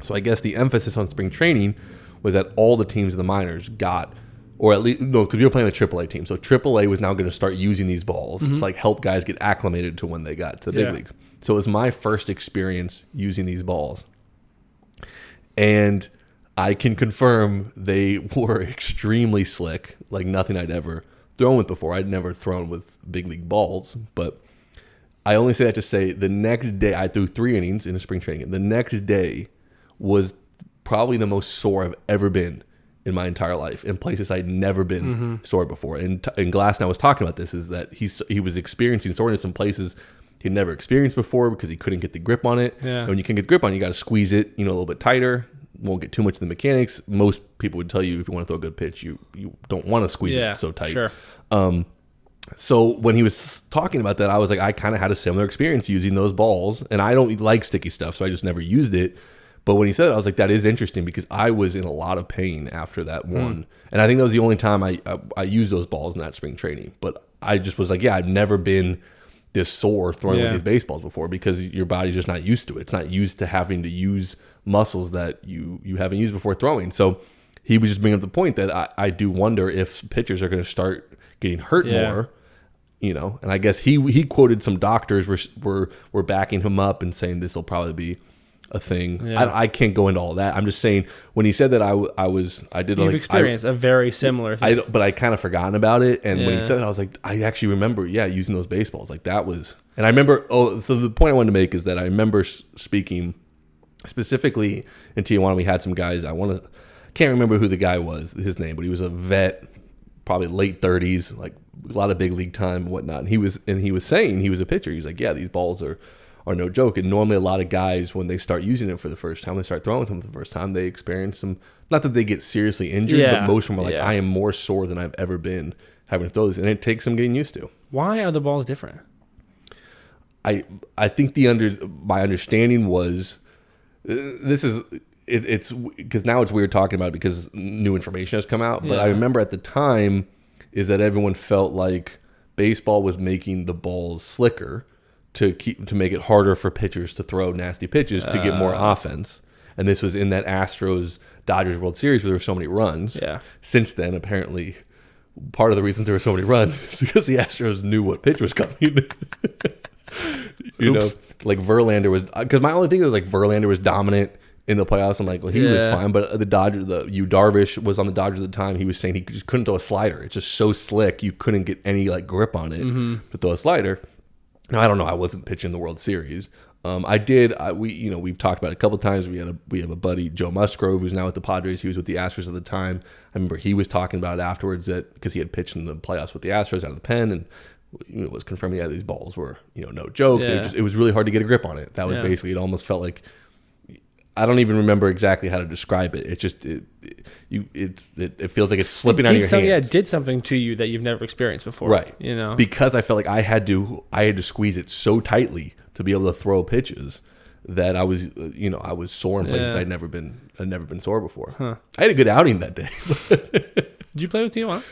So I guess the emphasis on spring training was that all the teams in the minors got, or at least, no, because we were playing the AAA team. So AAA was now going to start using these balls to like help guys get acclimated to when they got to the big leagues. So it was my first experience using these balls. And I can confirm they were extremely slick, like nothing I'd ever thrown with before. I'd never thrown with big league balls, but I only say that to say the next day, I threw 3 innings in a spring training game. The next day was probably the most sore I've ever been in my entire life in places I'd never been sore before. And Glasnow was talking about this, is that he was experiencing soreness in places he'd never experienced before because he couldn't get the grip on it. Yeah. And when you can't get the grip on it, you got to squeeze it, a little bit tighter. Won't get too much of the mechanics. Most people would tell you if you want to throw a good pitch, you don't want to squeeze it so tight. Sure. So when he was talking about that, I was like, I kind of had a similar experience using those balls, and I don't like sticky stuff, so I just never used it. But when he said it, I was like, that is interesting because I was in a lot of pain after that one. And I think that was the only time I used those balls in that spring training. But I just was like, I've never been this sore throwing with these baseballs before because your body's just not used to it. It's not used to having to use muscles that you haven't used before throwing. So he was just bringing up the point that I do wonder if pitchers are going to start getting hurt more, and I guess he quoted some doctors were backing him up and saying this will probably be a thing. Yeah. I can't go into all that. I'm just saying when he said that You've experienced a very similar thing. But I kind of forgotten about it. And when he said that, I was like, I actually remember, using those baseballs. Like that was, and I remember, so the point I wanted to make is that I remember speaking specifically in Tijuana, we had some guys, can't remember who the guy was, his name, but he was a vet, probably late 30s, like a lot of big league time and whatnot. And he was saying he was a pitcher. He was like, these balls are no joke. And normally a lot of guys, when they start using it for the first time, they start throwing them for the first time, they experience some, not that they get seriously injured, but most of them are like, I am more sore than I've ever been having to throw this. And it takes some getting used to. Why are the balls different? I think my understanding was, it's because now it's weird talking about it because new information has come out. But I remember at the time is that everyone felt like baseball was making the balls slicker to make it harder for pitchers to throw nasty pitches to get more offense. And this was in that Astros-Dodgers World Series where there were so many runs. Yeah. Since then, apparently, part of the reasons there were so many runs is because the Astros knew what pitch was coming. Like Verlander was, because my only thing was like Verlander was dominant in the playoffs. I'm like, well, he was fine, but Darvish was on the Dodgers at the time. He was saying he just couldn't throw a slider. It's just so slick, you couldn't get any like grip on it to throw a slider. Now I don't know. I wasn't pitching the World Series. We've talked about it a couple of times. We have a buddy, Joe Musgrove, who's now with the Padres. He was with the Astros at the time. I remember he was talking about it afterwards because he had pitched in the playoffs with the Astros out of the pen and was confirming these balls were no joke. Yeah. It was really hard to get a grip on it. That was basically, it almost felt like, I don't even remember exactly how to describe it. It's just it feels like it's slipping out of your hands. Yeah, it did something to you that you've never experienced before. Right. Because I felt like I had to squeeze it so tightly to be able to throw pitches that I was sore in places I'd never been sore before. Huh. I had a good outing that day. Did you play with Tijuana?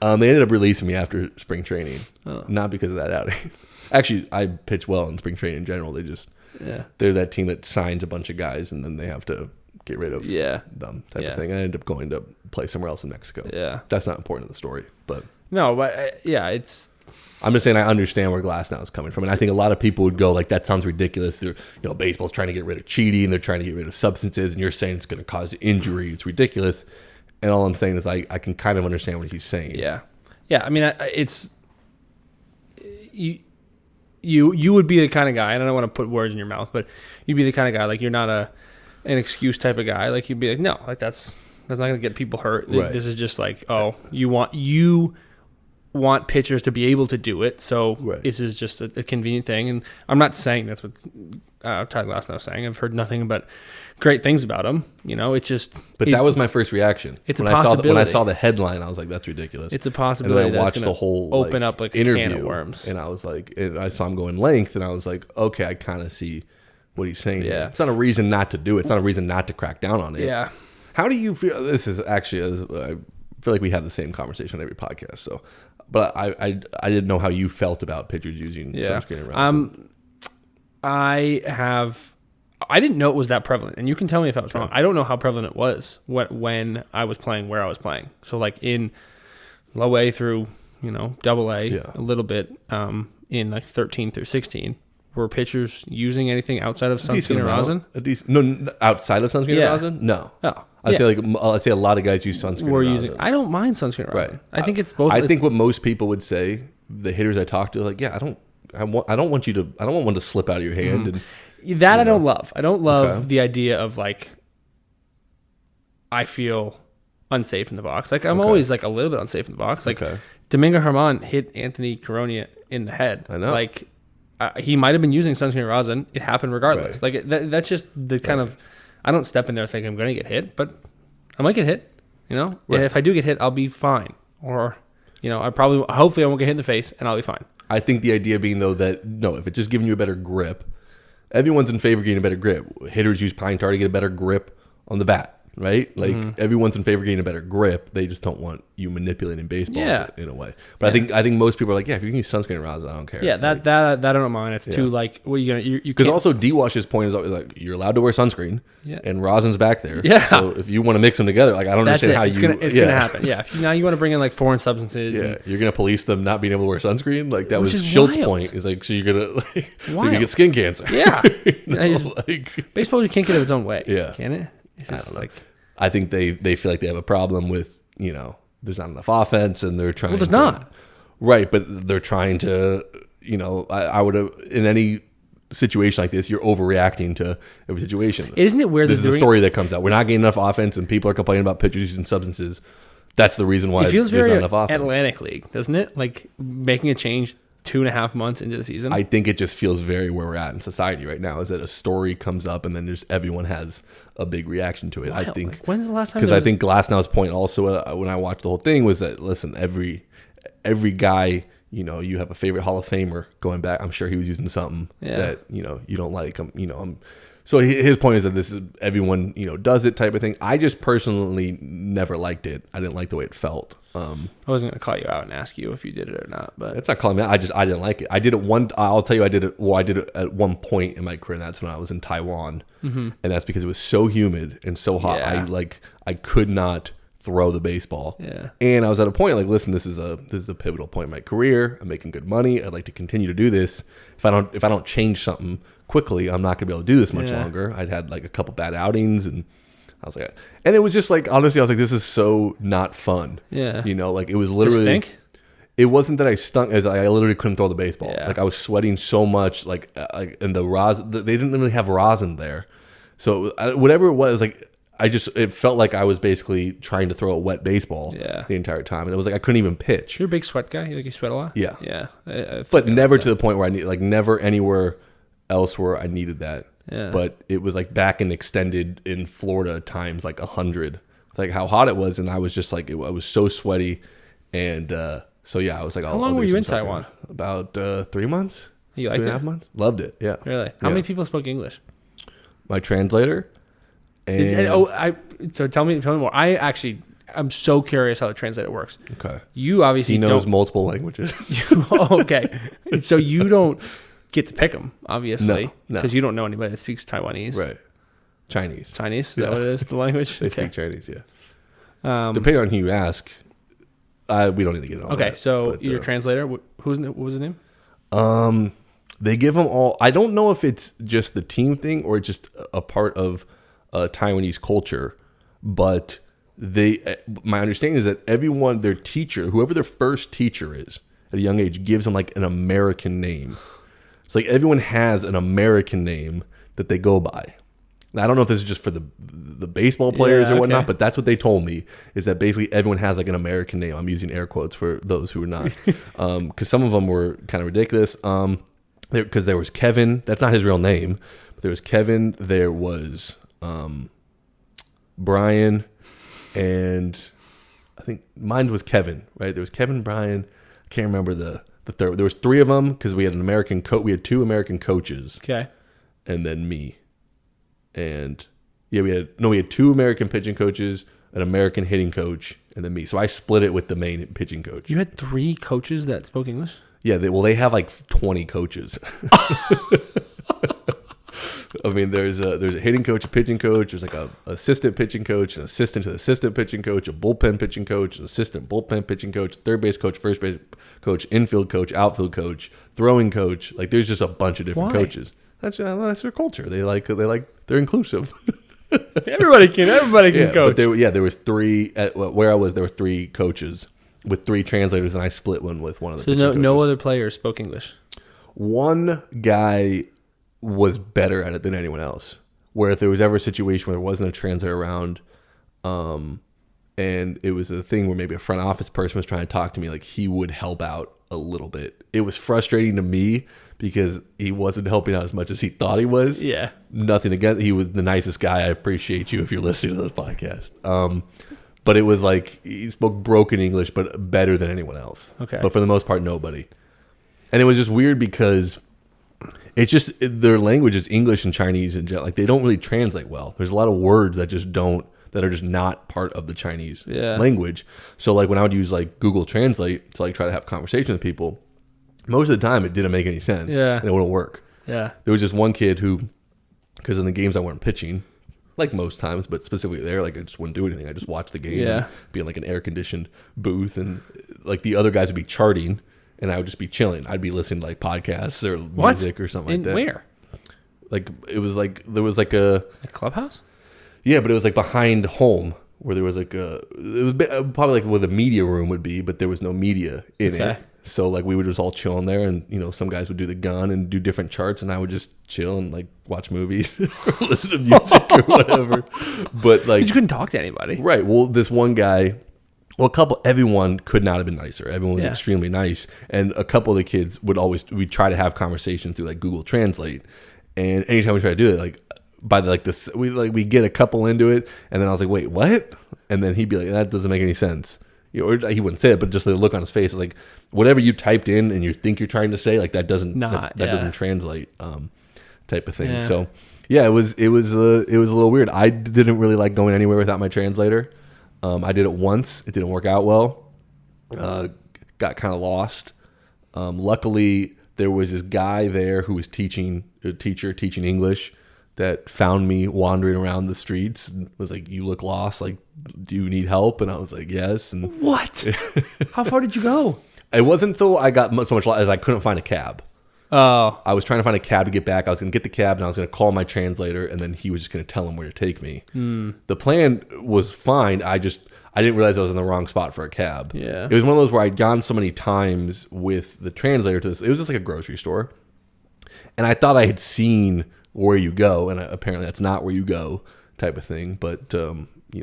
They ended up releasing me after spring training, not because of that outing. Actually, I pitch well in spring training in general. They're that team that signs a bunch of guys and then they have to get rid of them type of thing. I ended up going to play somewhere else in Mexico. Yeah, that's not important to the story, but it's. I'm just saying I understand where Glasnow is coming from, and I think a lot of people would go like, "That sounds ridiculous." They're, baseball's trying to get rid of cheating, they're trying to get rid of substances, and you're saying it's going to cause injury. It's ridiculous. And all I'm saying is I can kind of understand what he's saying. Yeah. I mean, it's you would be the kind of guy, and I don't want to put words in your mouth, but you'd be the kind of guy, like, you're not an excuse type of guy. Like, you'd be like, no, like that's not going to get people hurt. Right. This is just like, you want pitchers to be able to do it, so this is just a convenient thing. And I'm not saying that's what Todd Glasnow was saying. I've heard nothing but great things about him. It's just. But that was my first reaction. It's a possibility. When I saw the headline, I was like, "That's ridiculous." It's a possibility. And then I watched the whole open up like interview, a can of worms, and I was like, I saw him go in length, and I was like, okay, I kind of see what he's saying. Yeah, it's not a reason not to do it. It's not a reason not to crack down on it. Yeah. How do you feel? This is actually, I feel like we have the same conversation on every podcast. So, but I didn't know how you felt about pitchers using sunscreen around. I didn't know it was that prevalent, and you can tell me if I was wrong. I don't know how prevalent it was when I was playing where I was playing. So like in low A through double A, a little bit in like 13 through 16. Were pitchers using anything outside of sunscreen and rosin? No, outside of sunscreen and rosin? No. Oh. I'd say a lot of guys use sunscreen and rosin. I don't mind sunscreen and rosin. Right. I think it's both. I think what most people would say, the hitters I talk to, like, I don't want one to slip out of your hand. And that I don't love. I don't love the idea of like, I feel unsafe in the box. Like, I'm always like a little bit unsafe in the box. Like, Domingo Germán hit Anthony Coronia in the head. I know. Like, he might have been using sunscreen and rosin. It happened regardless. Right. Like, that's just the kind of. I don't step in there thinking I'm going to get hit, but I might get hit. And if I do get hit, I'll be fine. Or, hopefully I won't get hit in the face, and I'll be fine. I think the idea being, though, that, if it's just giving you a better grip, everyone's in favor of getting a better grip. Hitters use pine tar to get a better grip on the bat. right? Like everyone's in favor of getting a better grip. They just don't want you manipulating baseballs in a way. But I think most people are like, yeah, if you can use sunscreen rosin, I don't care. Yeah, that I don't mind. It's too like, what are you gonna you because also D-Wash's point is always like you're allowed to wear sunscreen. Yeah. And rosin's back there. Yeah. So if you want to mix them together, like I don't understand how it's gonna happen. Yeah. If now you want to bring in like foreign substances. Yeah. You're gonna police them not being able to wear sunscreen. Like that was Schilt's point. Is like so you're gonna get skin cancer. Yeah. Like baseball can't get it its own way. Yeah. Can it? I don't know. I think they feel like they have a problem with there's not enough offense and they're trying. Well, there's not. Right, but they're trying to I would have in any situation like this, you're overreacting to every situation. Isn't it weird? This is the story that comes out. We're not getting enough offense, and people are complaining about pitchers using substances. That's the reason why it feels there's very not enough offense. Atlantic League, doesn't it? Like making a change 2.5 months into the season. I think it just feels very where we're at in society right now. Is that a story comes up and then just everyone has a big reaction to it. Wild. I think. Like, when's the last time? Because I think Glasnow's point also when I watched the whole thing was that listen, every guy. You have a favorite Hall of Famer going back. I'm sure he was using something that you don't like. So his point is that this is everyone does it type of thing. I just personally never liked it. I didn't like the way it felt. I wasn't gonna call you out and ask you if you did it or not, but it's not calling me out. I didn't like it. I did it I'll tell you, I did it. Well, I did it at one point in my career. And that's when I was in Taiwan, and that's because it was so humid and so hot. Yeah. I could not throw the baseball. Yeah. And I was at a point like, listen, this is a pivotal point in my career. I'm making good money. I'd like to continue to do this. If I don't change something quickly, I'm not gonna be able to do this much longer. I'd had like a couple bad outings and I was like, and it was just like, honestly, I was like, this is so not fun. Yeah. Like it was literally. Did it stink? It wasn't that I stunk, as I literally couldn't throw the baseball. Yeah. Like I was sweating so much, and the rosin, they didn't really have rosin there. So whatever it was, like, it felt like I was basically trying to throw a wet baseball the entire time. And it was like I couldn't even pitch. You're a big sweat guy? You sweat a lot? Yeah. Yeah. But never to the point where I need, like never anywhere else where I needed that. Yeah. But it was like back and extended in Florida times like 100. Like how hot it was. And I was just like, I was so sweaty. And so yeah, I was like, how long were you in Taiwan? About 3 months. You liked it? 2.5 months. Loved it. Yeah. Really? How many people spoke English? My translator. So tell me more. I'm so curious how the translator works. Okay. You obviously he knows multiple languages. Okay. So you don't get to pick them, obviously, no, because you don't know anybody that speaks Taiwanese. Right. Chinese. Is that what it is? The language. They speak Chinese. Yeah. Depending on who you ask, we don't need to get on. Okay. That, so your translator, what was his name? They give them all. I don't know if it's just the team thing or just a part of Taiwanese culture, but my understanding is that everyone, their teacher, whoever their first teacher is at a young age, gives them like an American name. It's like everyone has an American name that they go by. And I don't know if this is just for the baseball players or whatnot, but that's what they told me, is that basically everyone has like an American name. I'm using air quotes for those who are not, because some of them were kind of ridiculous. Because there was Kevin, that's not his real name, but there was Kevin, there was Brian, and I think mine was Kevin, right? There was Kevin, Brian, I can't remember the third. There was 3 of them because we had an American coach. We had 2 American coaches. Okay. And then me. And yeah, we had 2 American pitching coaches, an American hitting coach, and then me. So I split it with the main pitching coach. You had 3 coaches that spoke English? Yeah, they have like 20 coaches. I mean, there's a hitting coach, a pitching coach. There's like a assistant pitching coach, an assistant to the assistant pitching coach, a bullpen pitching coach, an assistant bullpen pitching coach, third base coach, first base coach, infield coach, outfield coach, throwing coach. Like there's just a bunch of different coaches. That's their culture. They're inclusive. Everybody can coach. But there was 3 where I was. There were 3 coaches with 3 translators, and I split one with one of the. So no other players spoke English. One guy was better at it than anyone else. Where if there was ever a situation where there wasn't a translator around, and it was a thing where maybe a front office person was trying to talk to me, like he would help out a little bit. It was frustrating to me because he wasn't helping out as much as he thought he was. Yeah. Nothing against. He was the nicest guy. I appreciate you if you're listening to this podcast. But it was like he spoke broken English, but better than anyone else. Okay. But for the most part, nobody. And it was just weird because it's just their language is English and Chinese and like they don't really translate well. There's a lot of words that just don't. that are just not part of the Chinese language. So like when I would use like Google Translate to like try to have conversation with people, most of the time it didn't make any sense and it wouldn't work. Yeah. There was just one kid who, because in the games I weren't pitching, like most times, but specifically there, like I just wouldn't do anything. I just watch the game and be in like an air conditioned booth, and like the other guys would be charting and I would just be chilling. I'd be listening to like podcasts or music or something like that. Where? Like it was like there was like a clubhouse. Yeah, but it was like behind home where there was like it was probably like where the media room would be, but there was no media in it. So like we would just all chill in there, and you know some guys would do the gun and do different charts, and I would just chill and like watch movies, or listen to music or whatever. But like you couldn't talk to anybody, right? Well, this one guy, everyone could not have been nicer. Everyone was extremely nice, and a couple of the kids we'd try to have conversation through like Google Translate, and anytime we try to do it, like by we get a couple into it, and then I was like, wait, what? And then he'd be like, that doesn't make any sense. You know, or he wouldn't say it, but just the look on his face is like whatever you typed in and you think you're trying to say, like that doesn't doesn't translate, type of thing. So yeah, it was a little weird. I didn't really like going anywhere without my translator. I did it once. It didn't work out well. Got kind of lost. Luckily, there was this guy there who was teaching English that found me wandering around the streets and was like, "You look lost. Like, do you need help?" And I was like, "Yes." And what? How far did you go? It wasn't until I got so much as I couldn't find a cab. Oh. I was trying to find a cab to get back. I was going to get the cab, and I was going to call my translator, and then he was just going to tell him where to take me. The plan was fine. I didn't realize I was in the wrong spot for a cab. Yeah. It was one of those where I'd gone so many times with the translator to this. It was just like a grocery store. And I thought I had seen where you go, and apparently that's not where you go type of thing. But,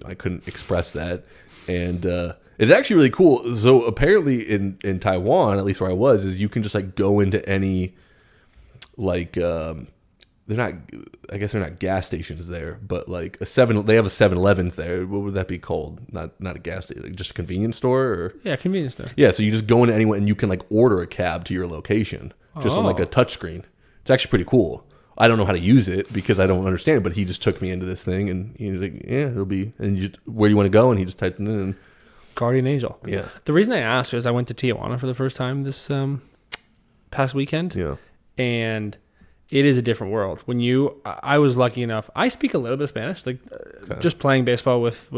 I couldn't express that. And it's actually really cool. So apparently in Taiwan, at least where I was, is you can just like go into any, like, they're not gas stations there, but like they have a 7-Elevens there. What would that be called? Not a gas station, like just a convenience store, or convenience store. Yeah, so you just go into anyone and you can like order a cab to your location just on like a touch screen. It's actually pretty cool. I don't know how to use it because I don't understand it, but he just took me into this thing and he was like, "Yeah, it'll be." And where do you want to go? And he just typed it in. And, Guardian Angel. Yeah. The reason I asked is I went to Tijuana for the first time this past weekend. Yeah. And it is a different world. I was lucky enough. I speak a little bit of Spanish, like just playing baseball with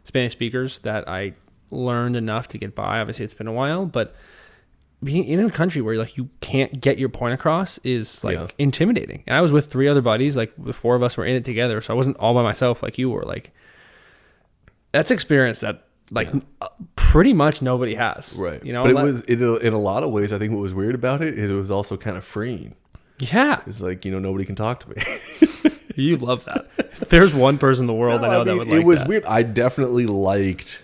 Spanish speakers that I learned enough to get by. Obviously, it's been a while, but being in a country where like you can't get your point across is like intimidating. And I was with 3 other buddies, like the 4 of us were in it together, so I wasn't all by myself like you were. Like that's experience that pretty much nobody has, right? You know, but it was in a lot of ways. I think what was weird about it is it was also kind of freeing. Yeah, it's like nobody can talk to me. You love that. If there's one person in the world that would like that. It was weird. I definitely liked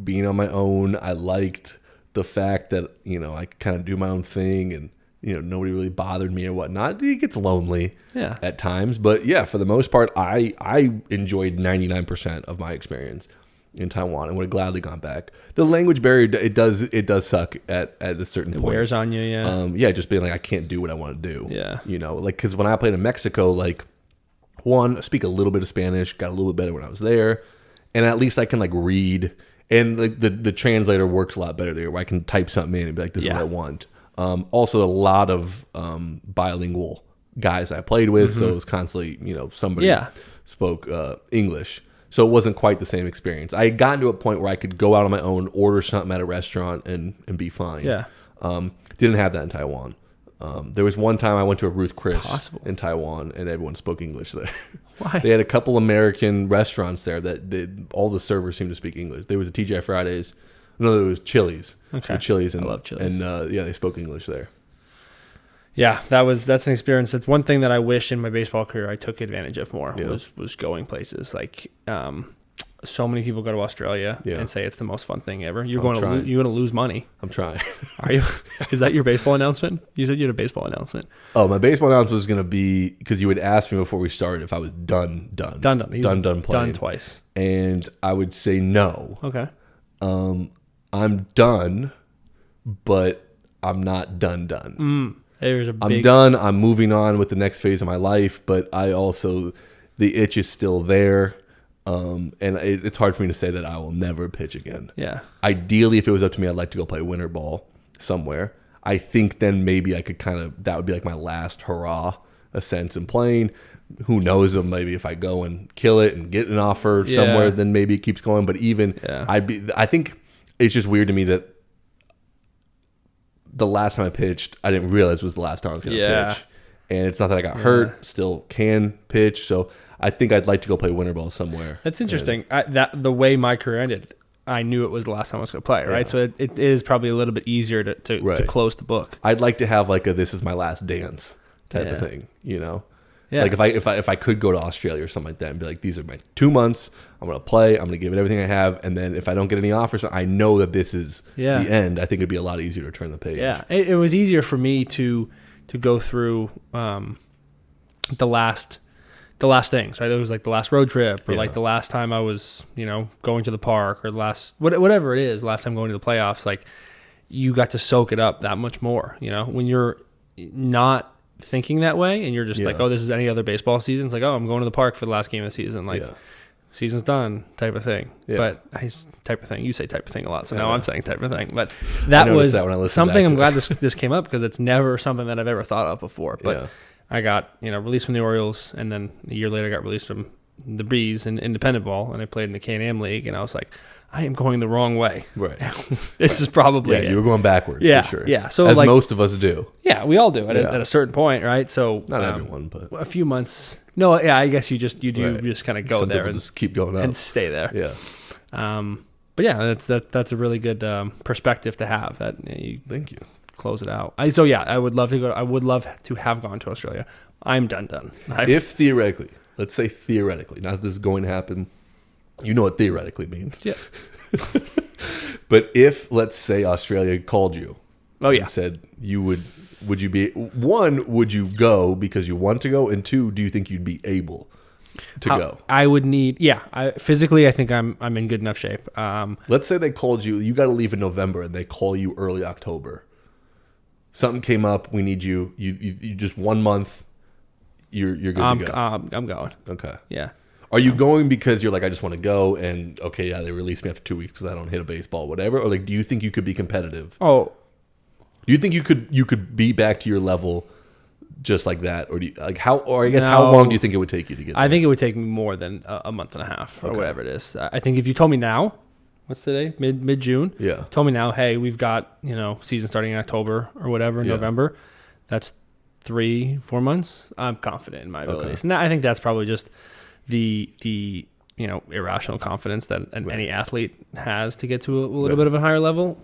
being on my own. I liked the fact that I could kind of do my own thing, and nobody really bothered me or whatnot. It gets lonely at times, but yeah, for the most part, I enjoyed 99% of my experience in Taiwan and would have gladly gone back. The language barrier, it does suck at a certain point. It wears on you, just being like, I can't do what I want to do. Yeah. Like, because when I played in Mexico, like, I speak a little bit of Spanish, got a little bit better when I was there, and at least I can like read, and the translator works a lot better there, where I can type something in and be like, this is what I want. Also a lot of bilingual guys I played with, so it was constantly, somebody spoke English. So it wasn't quite the same experience. I had gotten to a point where I could go out on my own, order something at a restaurant, and be fine. Yeah. Didn't have that in Taiwan. There was one time I went to a Ruth Chris in Taiwan, and everyone spoke English there. Why? They had a couple American restaurants there that all the servers seemed to speak English. There was a TGI Fridays. No, there was Chili's. Okay. Chili's, I love Chili's. And they spoke English there. Yeah, that's an experience. That's one thing that I wish in my baseball career I took advantage of more was going places. Like so many people go to Australia and say it's the most fun thing ever. You're going to lose money. I'm trying. Are you? Is that your baseball announcement? You said you had a baseball announcement. Oh, my baseball announcement was going to be, because you would ask me before we started if I was done playing. Done twice. And I would say no. Okay. I'm done, but I'm not done. I'm done. I'm moving on with the next phase of my life, but the itch is still there. And it's hard for me to say that I will never pitch again. Yeah. Ideally, if it was up to me, I'd like to go play winter ball somewhere. I think then maybe I could that would be like my last hurrah, a sense in playing. Who knows? Maybe if I go and kill it and get an offer somewhere, then maybe it keeps going. But even I think it's just weird to me that the last time I pitched, I didn't realize was the last time I was going to pitch. And it's not that I got hurt, still can pitch. So I think I'd like to go play winter ball somewhere. That's interesting. The way my career ended, I knew it was the last time I was going to play, right? Yeah. So it is probably a little bit easier to close the book. I'd like to have like a "this is my last dance" type of thing, you know? Yeah. Like if I could go to Australia or something like that and be like, these are my 2 months, I'm going to play, I'm going to give it everything I have, and then if I don't get any offers, I know that this is the end. I think it'd be a lot easier to turn the page. Yeah, it was easier for me to go through the last things, right? It was like the last road trip, or like the last time I was, going to the park, or the last whatever it is, last time going to the playoffs. Like, you got to soak it up that much more. When you're not thinking that way and you're just like, oh, this is any other baseball season. It's like, oh, I'm going to the park for the last game of the season. Like, season's done type of thing. Yeah. But type of thing. You say type of thing a lot, so now I'm saying type of thing. But that was something I'm glad this came up, because it's never something that I've ever thought of before. But I got released from the Orioles, and then a year later I got released from the Breeze in independent ball, and I played in the Can-Am League, and I was like, I am going the wrong way. Right. This is probably it. You were going backwards, for sure. Yeah. So as most of us do. Yeah, we all do at a certain point, right? So not everyone, but a few months. No, yeah, I guess you just kind of go Some there and just keep going up and stay there. Yeah. But yeah, that's a really good perspective to have. That Thank you. Close it out. I would love to go. I would love to have gone to Australia. I'm done. If theoretically, let's say theoretically, not that this is going to happen. You know what theoretically means. Yeah. But if, let's say, Australia called you. Oh yeah. And said would you be, one, would you go because you want to go, and two, do you think you'd be able to go? I would need, physically I think I'm in good enough shape. Let's say they called you got to leave in November, and they call you early October. Something came up, we need you just 1 month, you're good to go. I'm going. Okay. Yeah. Are you going because you're like, I just want to go, and they released me after 2 weeks because I don't hit a baseball, whatever? Or like, do you think you could be competitive? Oh, do you think you could be back to your level just like that, or do you, like how? Or I guess how long do you think it would take you to get there? I think it would take me more than a month and a half or whatever it is. I think if you told me now, what's today? Mid June. Yeah. Told me now, hey, we've got season starting in October or whatever, November. That's 3-4 months. I'm confident in my abilities, and I think that's probably just the irrational confidence that any athlete has to get to a little bit of a higher level.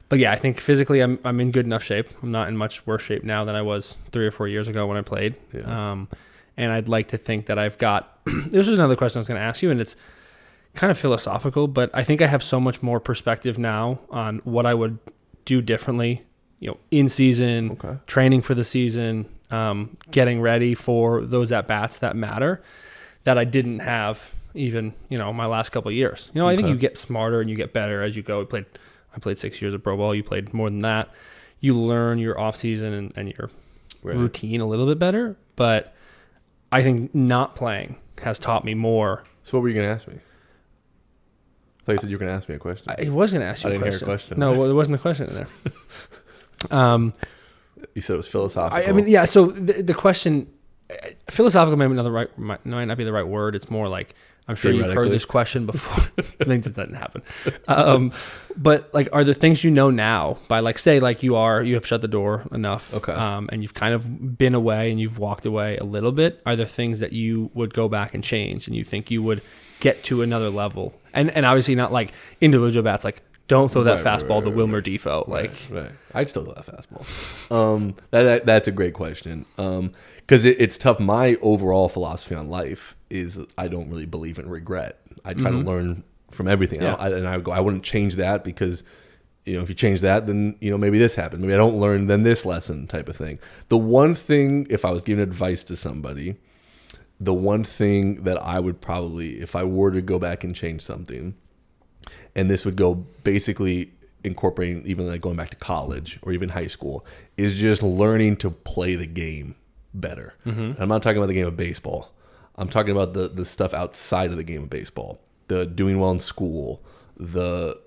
But yeah, I think physically I'm in good enough shape. I'm not in much worse shape now than I was 3 or 4 years ago when I played. Yeah. And I'd like to think that I've got. This was another question I was going to ask you, and it's kind of philosophical, but I think I have so much more perspective now on what I would do differently, in season, training for the season, getting ready for those at-bats that matter, that I didn't have even, my last couple of years. I think you get smarter and you get better as you go. I played 6 years of pro ball. You played more than that. You learn your off-season and your routine a little bit better, but I think not playing has taught me more. So what were you going to ask me? I thought you said you were going to ask me a question. I was going to ask you a question. I didn't hear a question. No, there wasn't a question in there. You said it was philosophical. I mean, yeah. So the question, philosophical might not be the right word. It's more like, I'm sure you've heard this question before. I think that doesn't happen. But like, are there things now by like, say like you have shut the door enough, and you've kind of been away and you've walked away a little bit. Are there things that you would go back and change, and you think you would get to another level? And obviously not like individual bats, like don't throw that fastball to Wilmer Defoe. Like, I'd still throw that fastball. That's a great question. Because it's tough. My overall philosophy on life is I don't really believe in regret. I try to learn from everything. Yeah. I wouldn't change that because, if you change that, then, maybe this happened. Maybe I don't learn then this lesson type of thing. The one thing, if I was giving advice to somebody, the one thing that I would probably, if I were to go back and change something, and this would go basically incorporating even like going back to college or even high school, is just learning to play the game better. I'm not talking about the game of baseball. I'm talking about the stuff outside of the game of baseball, the doing well in school, the,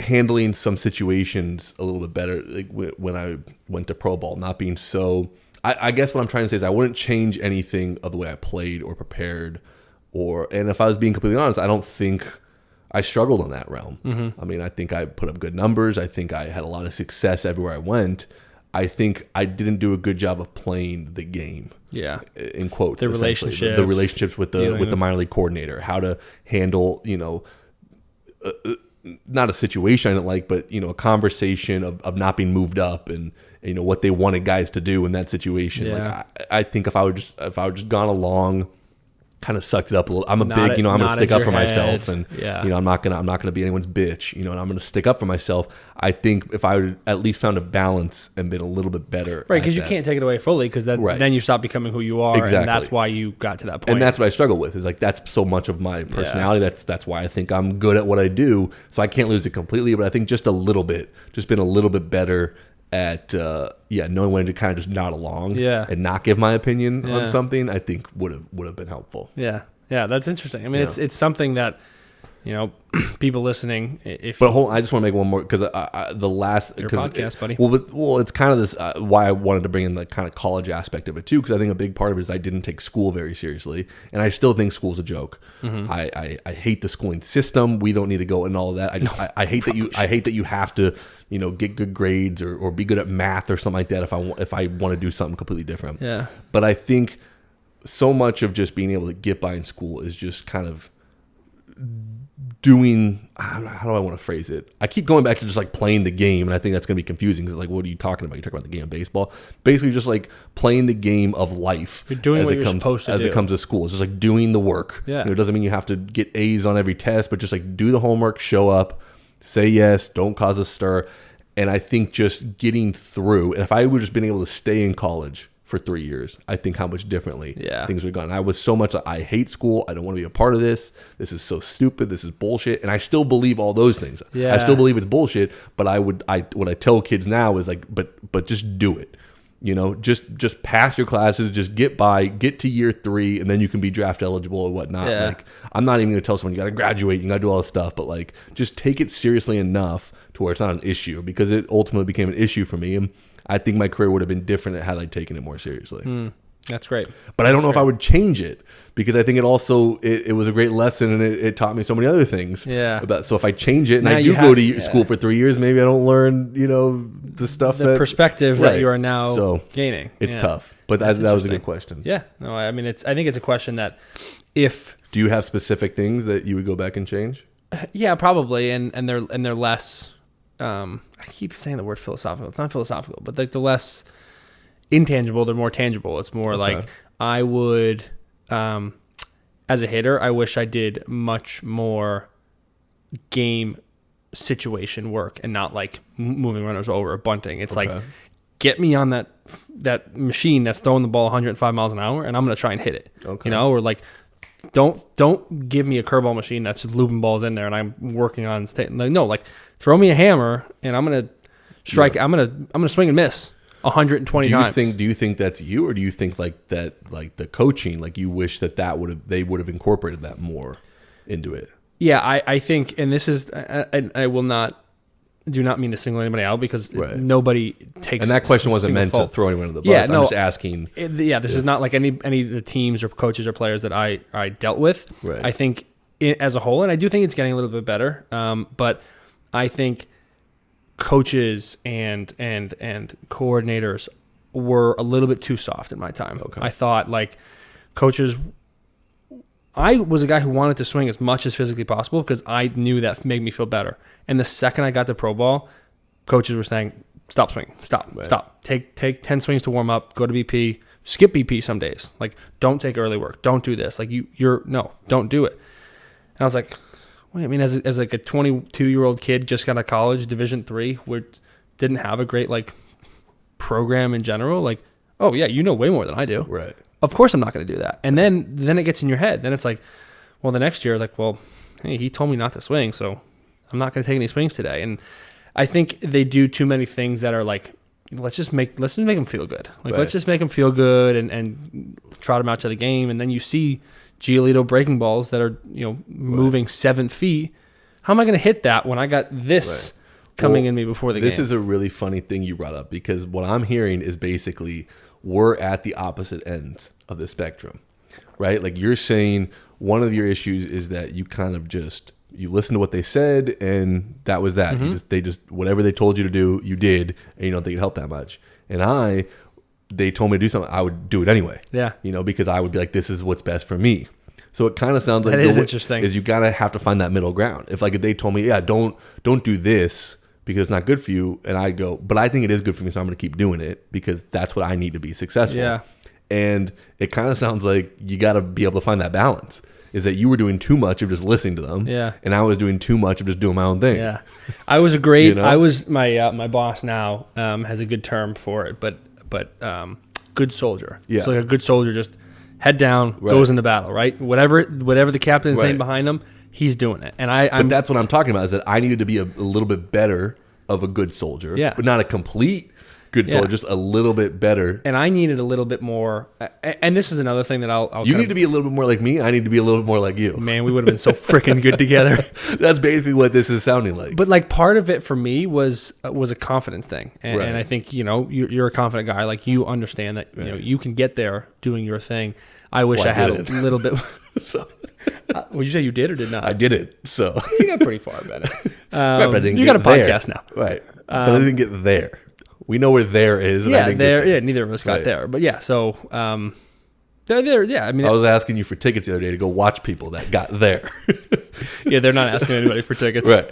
handling some situations a little bit better. Like when I went to pro ball, not being so, I guess what I'm trying to say is I wouldn't change anything of the way I played or prepared and if I was being completely honest, I don't think I struggled in that realm. Mm-hmm. I mean, I think I put up good numbers. I think I had a lot of success everywhere I went. I think I didn't do a good job of playing the game. Yeah. In quotes. The relationships with the minor league coordinator, how to handle, not a situation I didn't like, but, a conversation of not being moved up and, what they wanted guys to do in that situation. Yeah. Like I think if I would just gone along, kind of sucked it up a little. I'm I'm going to stick up for myself, and I'm not going to be anyone's bitch, and I'm going to stick up for myself. I think if I would at least found a balance and been a little bit better, right? Because you can't take it away fully, because then you stop becoming who you are, exactly. And that's why you got to that point. And that's what I struggle with. Is like that's so much of my personality. Yeah. That's why I think I'm good at what I do. So I can't lose it completely, but I think just been a little bit better at knowing when to kind of just nod along and not give my opinion on something. I think would have been helpful. That's interesting. I mean, it's something that people listening, I just want to make one more, because the last podcast, buddy. Well, it's kind of this why I wanted to bring in the kind of college aspect of it too, because I think a big part of it is I didn't take school very seriously, and I still think school's a joke. Mm-hmm. I hate the schooling system. We don't need to go into all of that. I hate that you have to get good grades or be good at math or something like that if I want to do something completely different. Yeah. But I think so much of just being able to get by in school is just kind of doing, how do I want to phrase it? I keep going back to just like playing the game, and I think that's going to be confusing, because like, what are you talking about? You're talking about the game of baseball. Basically just like playing the game of life. You're doing what you're supposed to do. As it comes to school. It's just like doing the work. Yeah. It doesn't mean you have to get A's on every test, but just like do the homework, show up, say yes, don't cause a stir. And I think just getting through, and if I would just been able to stay in college for 3 years, I think how much differently things would have gone. I was so much like, I hate school. I don't want to be a part of this. This is so stupid. This is bullshit. And I still believe all those things. Yeah. I still believe it's bullshit. But what I tell kids now is like, but just do it. Just pass your classes. Just get to year 3, and then you can be draft eligible or whatnot. Yeah. Like, I'm not even going to tell someone you got to graduate. You got to do all this stuff. But like, just take it seriously enough to where it's not an issue, because it ultimately became an issue for me. And I think my career would have been different had I taken it more seriously. That's great. But I don't know if I would change it, because I think it also it was a great lesson, and it taught me so many other things. Yeah. So if I change it and I do go to school for 3 years, maybe I don't learn the stuff, the perspective that you are now gaining. It's tough. But that was a good question. Yeah. No, I mean, I think it's a question that if... Do you have specific things that you would go back and change? Yeah, probably. And they're less... I keep saying the word philosophical. It's not philosophical, but like the less intangible, they're more tangible. It's more like I would, as a hitter, I wish I did much more game situation work and not like moving runners over or bunting. It's like, get me on that machine that's throwing the ball 105 miles an hour, and I'm going to try and hit it. Or like, don't give me a curveball machine that's just looping balls in there and I'm working on like throw me a hammer and I'm gonna strike. Yeah. I'm gonna swing and miss 120 times. Do you think that's you, or do you think like that, like the coaching, like you wish they would have incorporated that more into it? Yeah, I think, and this is, I do not mean to single anybody out, because nobody takes. And that question wasn't meant to throw anyone under the bus. Yeah, I'm just asking. This is not like any of the teams or coaches or players that I dealt with. Right. I think as a whole, and I do think it's getting a little bit better. But I think coaches and coordinators were a little bit too soft in my time. Okay. I thought like coaches. I was a guy who wanted to swing as much as physically possible, because I knew that made me feel better. And the second I got to pro ball, coaches were saying, stop swinging, stop. Take 10 swings to warm up, go to BP, skip BP some days. Like, don't take early work. Don't do this. Like, don't do it. And I was like, wait, I mean, as like a 22-year-old kid, just got out of college, Division III, didn't have a great, like, program in general. Like, oh, yeah, you know way more than I do. Right. Of course I'm not going to do that. And then it gets in your head. Then it's like, well, the next year it's like, well, hey, he told me not to swing, so I'm not going to take any swings today. And I think they do too many things that are like let's just make him feel good. Like, let's just make him feel good and trot him out to the game. And then you see Giolito breaking balls that are, moving 7 feet. How am I going to hit that when I got this coming in me before the game? This is a really funny thing you brought up, because what I'm hearing is basically we're at the opposite ends of the spectrum, right? Like, you're saying one of your issues is that you kind of you listen to what they said, and that was that. They just whatever they told you to do, you did, and you don't think it helped that much. And they told me to do something, I would do it anyway. Yeah. Because I would be like, this is what's best for me. So it kind of sounds like that is interesting. Is you gotta have to find that middle ground. If they told me, yeah, don't do this because it's not good for you, and I go, but I think it is good for me, so I'm gonna keep doing it because that's what I need to be successful. Yeah. And it kind of sounds like you got to be able to find that balance. Is that you were doing too much of just listening to them, and I was doing too much of just doing my own thing. Yeah, I was my boss now has a good term for it, but good soldier. Yeah, so like a good soldier, just head down, goes into battle, right? Whatever the captain is saying behind him, he's doing it. And but that's what I'm talking about. Is that I needed to be a little bit better of a good soldier, but not a complete good soldier, just a little bit better. And I needed a little bit more. And this is another thing that I'll you need to be a little bit more like me. I need to be a little bit more like you. Man, we would have been so freaking good together. That's basically what this is sounding like. But like part of it for me was a confidence thing, and I think you're a confident guy. Like you understand that you can get there doing your thing. I wish I had a little bit. So. Would you say you did or did not? I did it. So you got pretty far, Bennett. But I didn't you got a podcast now, right? But I didn't get there. We know where there is. And I didn't get there. Yeah, neither of us got there. But yeah, so there. Yeah, I mean, I was asking you for tickets the other day to go watch people that got there. Yeah, they're not asking anybody for tickets, right?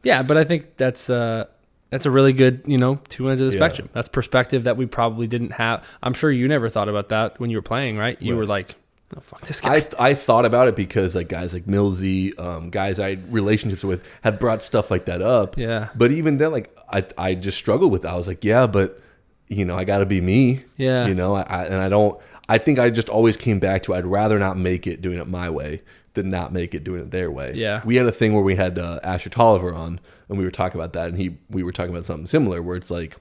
Yeah, but I think that's a really good, two ends of the spectrum. That's perspective that we probably didn't have. I'm sure you never thought about that when you were playing, right? You were like, oh, fuck this guy. I thought about it because like guys like Millsy, guys I had relationships with had brought stuff like that up. Yeah. But even then, like I just struggled with that. I was like, yeah, but I got to be me. Yeah. I think I just always came back to I'd rather not make it doing it my way than not make it doing it their way. Yeah. We had a thing where we had Asher Tolliver on, and we were talking about that, and we were talking about something similar where it's like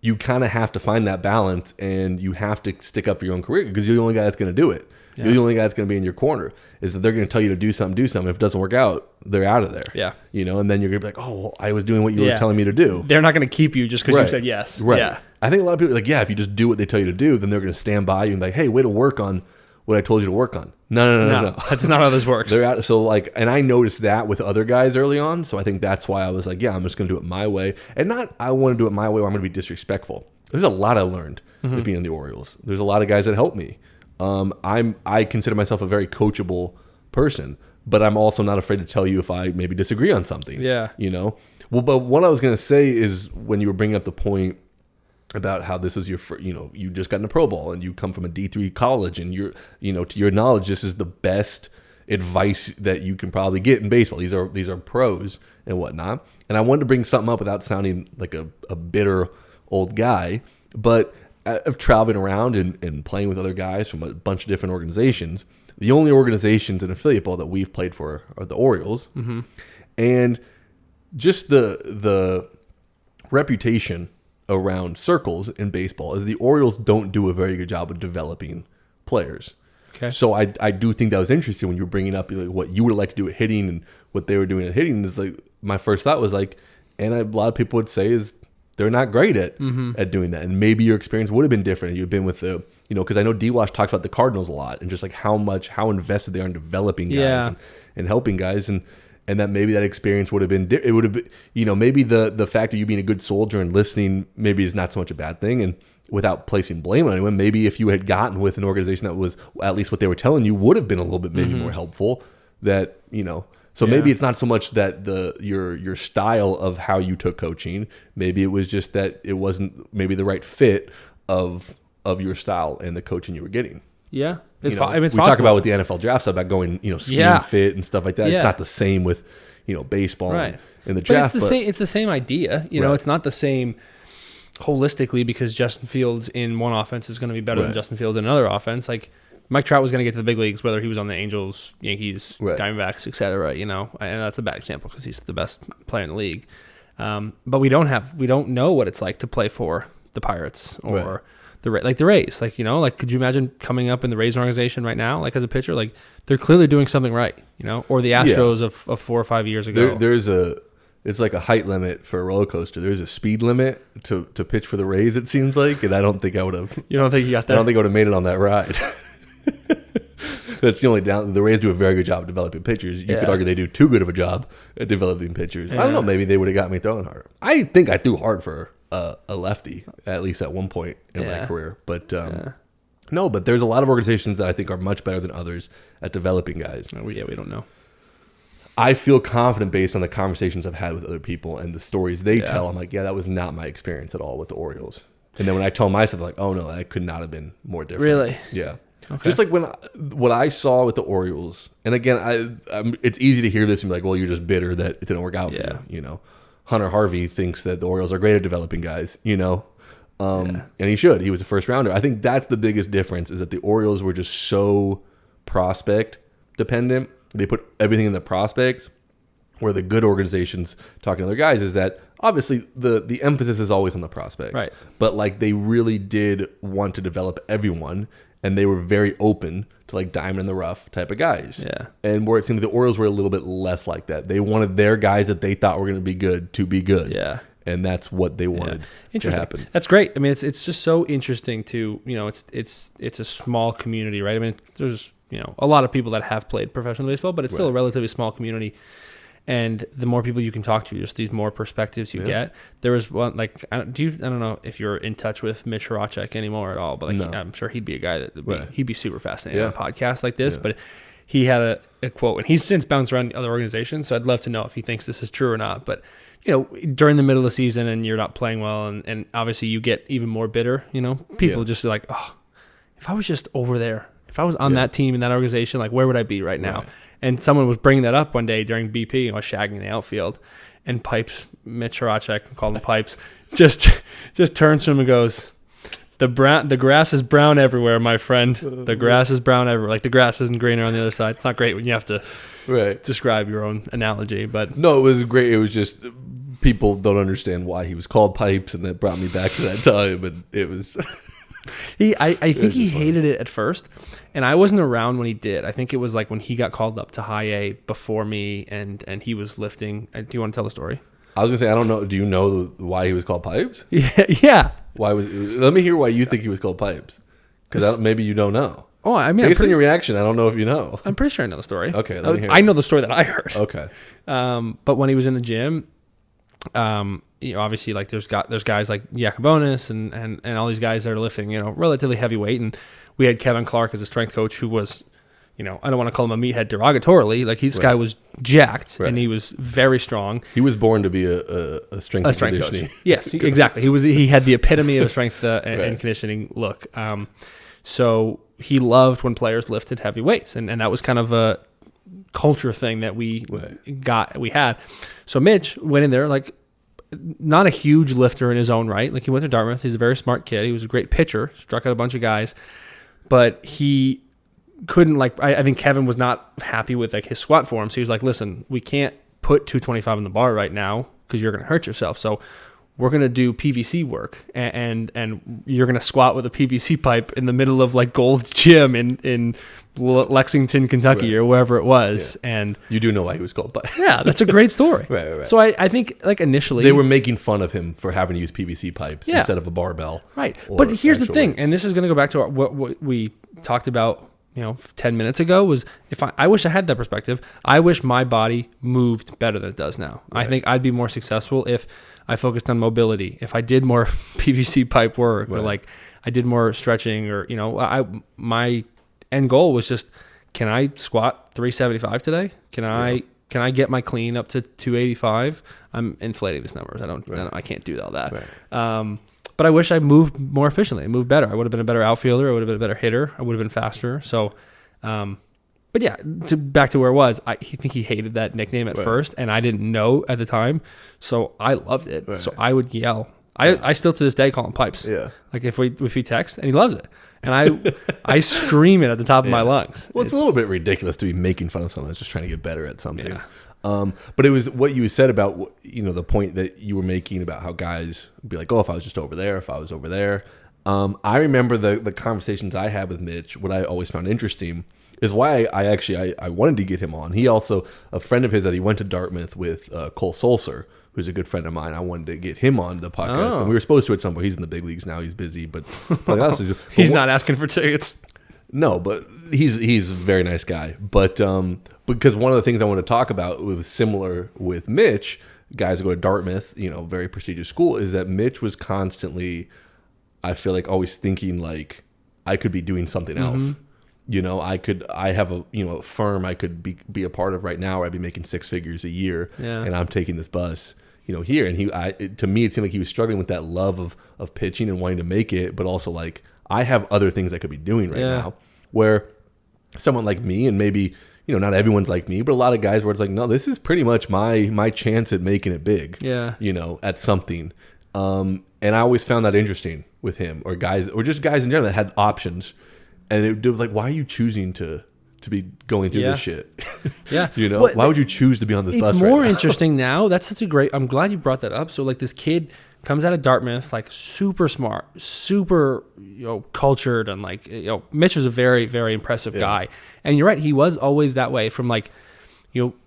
you kind of have to find that balance, and you have to stick up for your own career because you're the only guy that's going to do it. Yeah. You're the only guy that's going to be in your corner. Is that they're going to tell you to do something. If it doesn't work out, they're out of there. Yeah. And then you're going to be like, oh, well, I was doing what you were telling me to do. They're not going to keep you just because you said yes. Right. Yeah. I think a lot of people are like, yeah, if you just do what they tell you to do, then they're going to stand by you and be like, hey, way to work on what I told you to work on. No. That's not how this works. They're out. So like, and I noticed that with other guys early on. So I think that's why I was like, yeah, I'm just going to do it my way. And not I want to do it my way where I'm going to be disrespectful. There's a lot I learned with being in the Orioles. There's a lot of guys that helped me. I consider myself a very coachable person, but I'm also not afraid to tell you if I maybe disagree on something. Yeah. Well, but what I was going to say is when you were bringing up the point about how this was your, you just got in the Pro Bowl and you come from a D3 college and you're, to your knowledge, this is the best advice that you can probably get in baseball. These are pros and whatnot. And I wanted to bring something up without sounding like a bitter old guy, but of traveling around and playing with other guys from a bunch of different organizations, the only organizations in affiliate ball that we've played for are the Orioles. Mm-hmm. And just the reputation around circles in baseball is the Orioles don't do a very good job of developing players. Okay. So I do think that was interesting when you were bringing up like what you would like to do at hitting and what they were doing at hitting. Is like my first thought was like, and a lot of people would say is they're not great at doing that. And maybe your experience would have been different. You'd been with the, because I know D-Wash talks about the Cardinals a lot and just like how invested they are in developing guys and helping guys. And that maybe that experience would have been, it would have been, maybe the fact of you being a good soldier and listening maybe is not so much a bad thing. And without placing blame on anyone, maybe if you had gotten with an organization that was at least what they were telling you would have been a little bit maybe more helpful that, so maybe it's not so much that your style of how you took coaching, maybe it was just that it wasn't maybe the right fit of your style and the coaching you were getting. Yeah. We talk about with the NFL draft stuff about going, scheme fit and stuff like that. Yeah. It's not the same with, baseball and the draft. But it's the same idea. It's not the same holistically because Justin Fields in one offense is going to be better than Justin Fields in another offense. Like Mike Trout was going to get to the big leagues, whether he was on the Angels, Yankees, Diamondbacks, etc. And that's a bad example because he's the best player in the league. But we don't know what it's like to play for the Pirates or the Rays. Like, could you imagine coming up in the Rays organization right now, like as a pitcher? Like, they're clearly doing something right, or the Astros of 4 or 5 years ago. It's like a height limit for a roller coaster. There's a speed limit to pitch for the Rays, it seems like, and I don't think I would have. You don't think you got that? I don't think I would have made it on that ride. That's the only down. The Rays do a very good job of developing pitchers. You could argue they do too good of a job at developing pitchers. Yeah. I don't know. Maybe they would have got me throwing hard. I think I threw hard for a lefty, at least at one point in my career. But no, but there's a lot of organizations that I think are much better than others at developing guys. Oh, we don't know. I feel confident based on the conversations I've had with other people and the stories they tell. I'm like, that was not my experience at all with the Orioles. And then when I told myself, like, oh no, that could not have been more different. Really? Yeah. Okay. Just like what I saw with the Orioles, and again, it's easy to hear this and be like, well, you're just bitter that it didn't work out for you. Hunter Harvey thinks that the Orioles are great at developing guys, and he should. He was a first rounder. I think that's the biggest difference, is that the Orioles were just so prospect dependent. They put everything in the prospects, where the good organizations, talking to other guys, is that obviously the emphasis is always on the prospects. Right. But like, they really did want to develop everyone, and they were very open to like diamond in the rough type of guys. Yeah. And where it seemed the Orioles were a little bit less like that. They wanted their guys that they thought were going to be good. Yeah. And that's what they wanted to happen. That's great. I mean, it's just so interesting to, it's a small community, right? I mean, there's, a lot of people that have played professional baseball, but it's still a relatively small community. And the more people you can talk to, just these more perspectives you get. There was one, like, I don't know if you're in touch with Mitch Horacek anymore at all, but like, I'm sure he'd be a guy that he'd be super fascinating on a podcast like this. But he had a quote, and he's since bounced around other organizations, so I'd love to know if he thinks this is true or not. But during the middle of the season and you're not playing well, and obviously you get even more bitter. People just are like, oh, if I was just over there, if I was on that team in that organization, like, where would I be right now? Right. And someone was bringing that up one day during BP, I was shagging the outfield, and Pipes, Mitch Horacek, called him Pipes, just turns to him and goes, the grass is brown everywhere, my friend. The grass is brown everywhere. Like, the grass isn't greener on the other side. It's not great when you have to describe your own analogy, but no, it was great. It was just people don't understand why he was called Pipes, and that brought me back to that time, and it was. I think he hated it at first, and I wasn't around when he did. I think it was like when he got called up to high A before me, and he was lifting. Do you want to tell the story? I was gonna say, I don't know. Do you know why he was called Pipes? Yeah. Why was? Let me hear why you think he was called Pipes, because maybe you don't know. Oh, I mean, based on your reaction, I don't know if you know. I'm pretty sure I know the story. Okay, let me hear I know the story that I heard. Okay. But when he was in the gym, obviously, like, there's guys like Yacobonis and all these guys that are lifting, relatively heavy weight, and we had Kevin Clark as a strength coach who was, I don't want to call him a meathead derogatorily, like, this guy was jacked and he was very strong. He was born to be a strength and conditioning coach. Yes, exactly. He had the epitome of a strength and conditioning look. So he loved when players lifted heavy weights, and that was kind of a culture thing that we had. So Mitch went in there, like, not a huge lifter in his own right. Like, he went to Dartmouth. He's a very smart kid. He was a great pitcher, struck out a bunch of guys, but he couldn't, like, I think Kevin was not happy with, like, his squat form. So he was like, listen, we can't put 225 in the bar right now because you're going to hurt yourself. So we're going to do PVC work, and you're going to squat with a PVC pipe in the middle of, like, Gold's Gym in Lexington, Kentucky, or wherever it was. Yeah. And you do know why he was called Pipe. Yeah, that's a great story. Right. So I think, like, initially they were making fun of him for having to use PVC pipes instead of a barbell. Right. But here's the thing, and this is going to go back to what we talked about, 10 minutes ago, was if I wish I had that perspective. I wish my body moved better than it does now. Right. I think I'd be more successful if I focused on mobility, if I did more PVC pipe work, or like I did more stretching, or my end goal was just, can I squat 375 today? Can I get my clean up to 285? I'm inflating these numbers. I can't do all that. Right. But I wish I moved more efficiently. I moved better. I would have been a better outfielder. I would have been a better hitter. I would have been faster. So, but yeah, back to where it was. I think he hated that nickname at first, and I didn't know at the time. So I loved it. Right. So I would yell. I still to this day call him Pipes. Yeah. Like, if we text, and he loves it. and I scream it at the top of my lungs. Well, it's a little bit ridiculous to be making fun of someone that's just trying to get better at something. Yeah. But it was what you said about, the point that you were making about how guys would be like, oh, if I was just over there, if I was over there. I remember the conversations I had with Mitch. What I always found interesting is why I wanted to get him on. He also, a friend of his that he went to Dartmouth with, Cole Solser, who's a good friend of mine. I wanted to get him on the podcast, and we were supposed to at some point. He's in the big leagues now. He's busy, but he's not asking for tickets. No, but he's a very nice guy. But because one of the things I want to talk about was similar with Mitch, guys who go to Dartmouth, very prestigious school, is that Mitch was constantly, I feel like, always thinking like I could be doing something else. I have a firm I could be a part of right now where I'd be making 6 figures a year, and I'm taking this bus, here. And to me, it seemed like he was struggling with that love of pitching and wanting to make it, but also like, I have other things I could be doing right now, where someone like me, and maybe, not everyone's like me, but a lot of guys where it's like, no, this is pretty much my chance at making it big, at something. And I always found that interesting with him, or just guys in general that had options. And it was like, why are you choosing to be going through this shit? Well, why would you choose to be on this bus? It's more interesting now. That's such a great. I'm glad you brought that up. So like this kid comes out of Dartmouth, like super smart, super cultured, and like Mitch is a very, very impressive guy. And you're right, he was always that way from like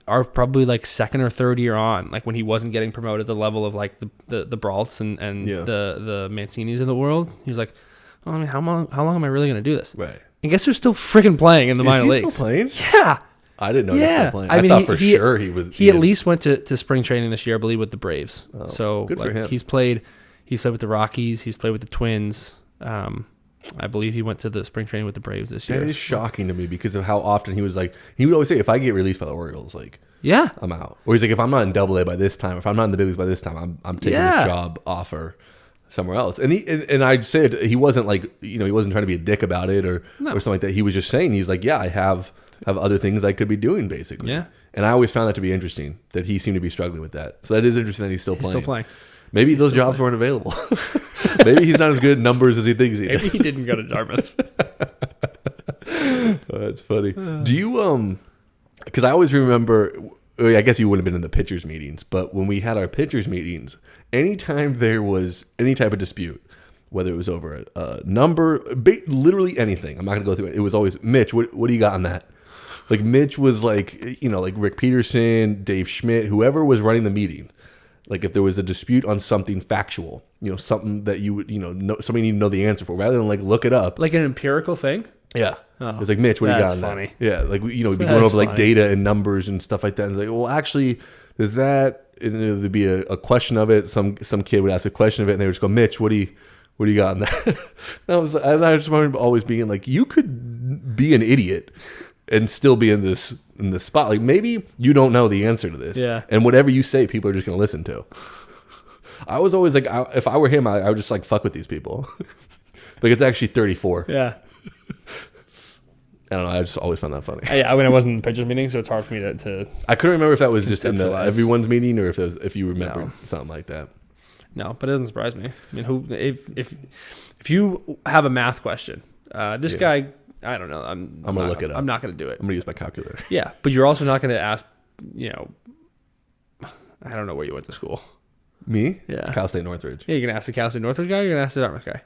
our probably like second or third year on, like when he wasn't getting promoted to the level of like the Braults and the Mancinis of the world. He was like, oh, I mean, how long am I really going to do this? Right. And guess who's still freaking playing in the minor leagues? Still playing? Yeah. I didn't know he was still playing. I thought for sure he was. He at least went to spring training this year, I believe, with the Braves. Oh, so good for him. He's played with the Rockies. He's played with the Twins. I believe he went to the spring training with the Braves this year. That is shocking to me because of how often he was like, he would always say, if I get released by the Orioles, like, I'm out. Or he's like, if I'm not in AA by this time, if I'm not in the big leagues by this time, I'm taking this job offer somewhere else. And I'd say he wasn't like, he wasn't trying to be a dick about it or something like that. He was just saying, he's like, I have other things I could be doing, basically. Yeah. And I always found that to be interesting, that he seemed to be struggling with that. So that is interesting that he's still playing. Maybe those jobs weren't available. Maybe he's not as good at numbers as he thinks he is. Maybe he didn't go to Dartmouth. Oh, that's funny. Do you, because I always remember, I guess you wouldn't have been in the pitchers meetings, but when we had our pitchers meetings, anytime there was any type of dispute, whether it was over a number, literally anything, I'm not going to go through it. It was always, Mitch, what do you got on that? Like Mitch was like, like Rick Peterson, Dave Schmidt, whoever was running the meeting. Like if there was a dispute on something factual, something that you would, somebody need to know the answer for, rather than like look it up. Like an empirical thing? Yeah. Oh, it's like, Mitch, what do you got on funny. that? Yeah. Like, we'd be going over like data and numbers and stuff like that. And it's like, well, actually, there's that. And there'd be a question of it. Some kid would ask a question of it and they would just go, Mitch, what do you got on that? And I just remember always being like, you could be an idiot and still be in this spot. Like maybe you don't know the answer to this. Yeah. And whatever you say, people are just going to listen to. I was always like, if I were him, I would just like fuck with these people. Like it's actually 34. Yeah. I don't know. I just always found that funny. Yeah, I mean, I wasn't in the pitchers meeting, so it's hard for me to I couldn't remember if that was just in everyone's meeting or if you remember something like that. No, but it doesn't surprise me. I mean, if you have a math question, this guy, I don't know. I'm gonna look it up. I'm not gonna do it. I'm gonna use my calculator. Yeah, but you're also not gonna ask. I don't know where you went to school. Me? Yeah, Cal State Northridge. Yeah, you're gonna ask the Cal State Northridge guy. Or you're gonna ask the Dartmouth guy.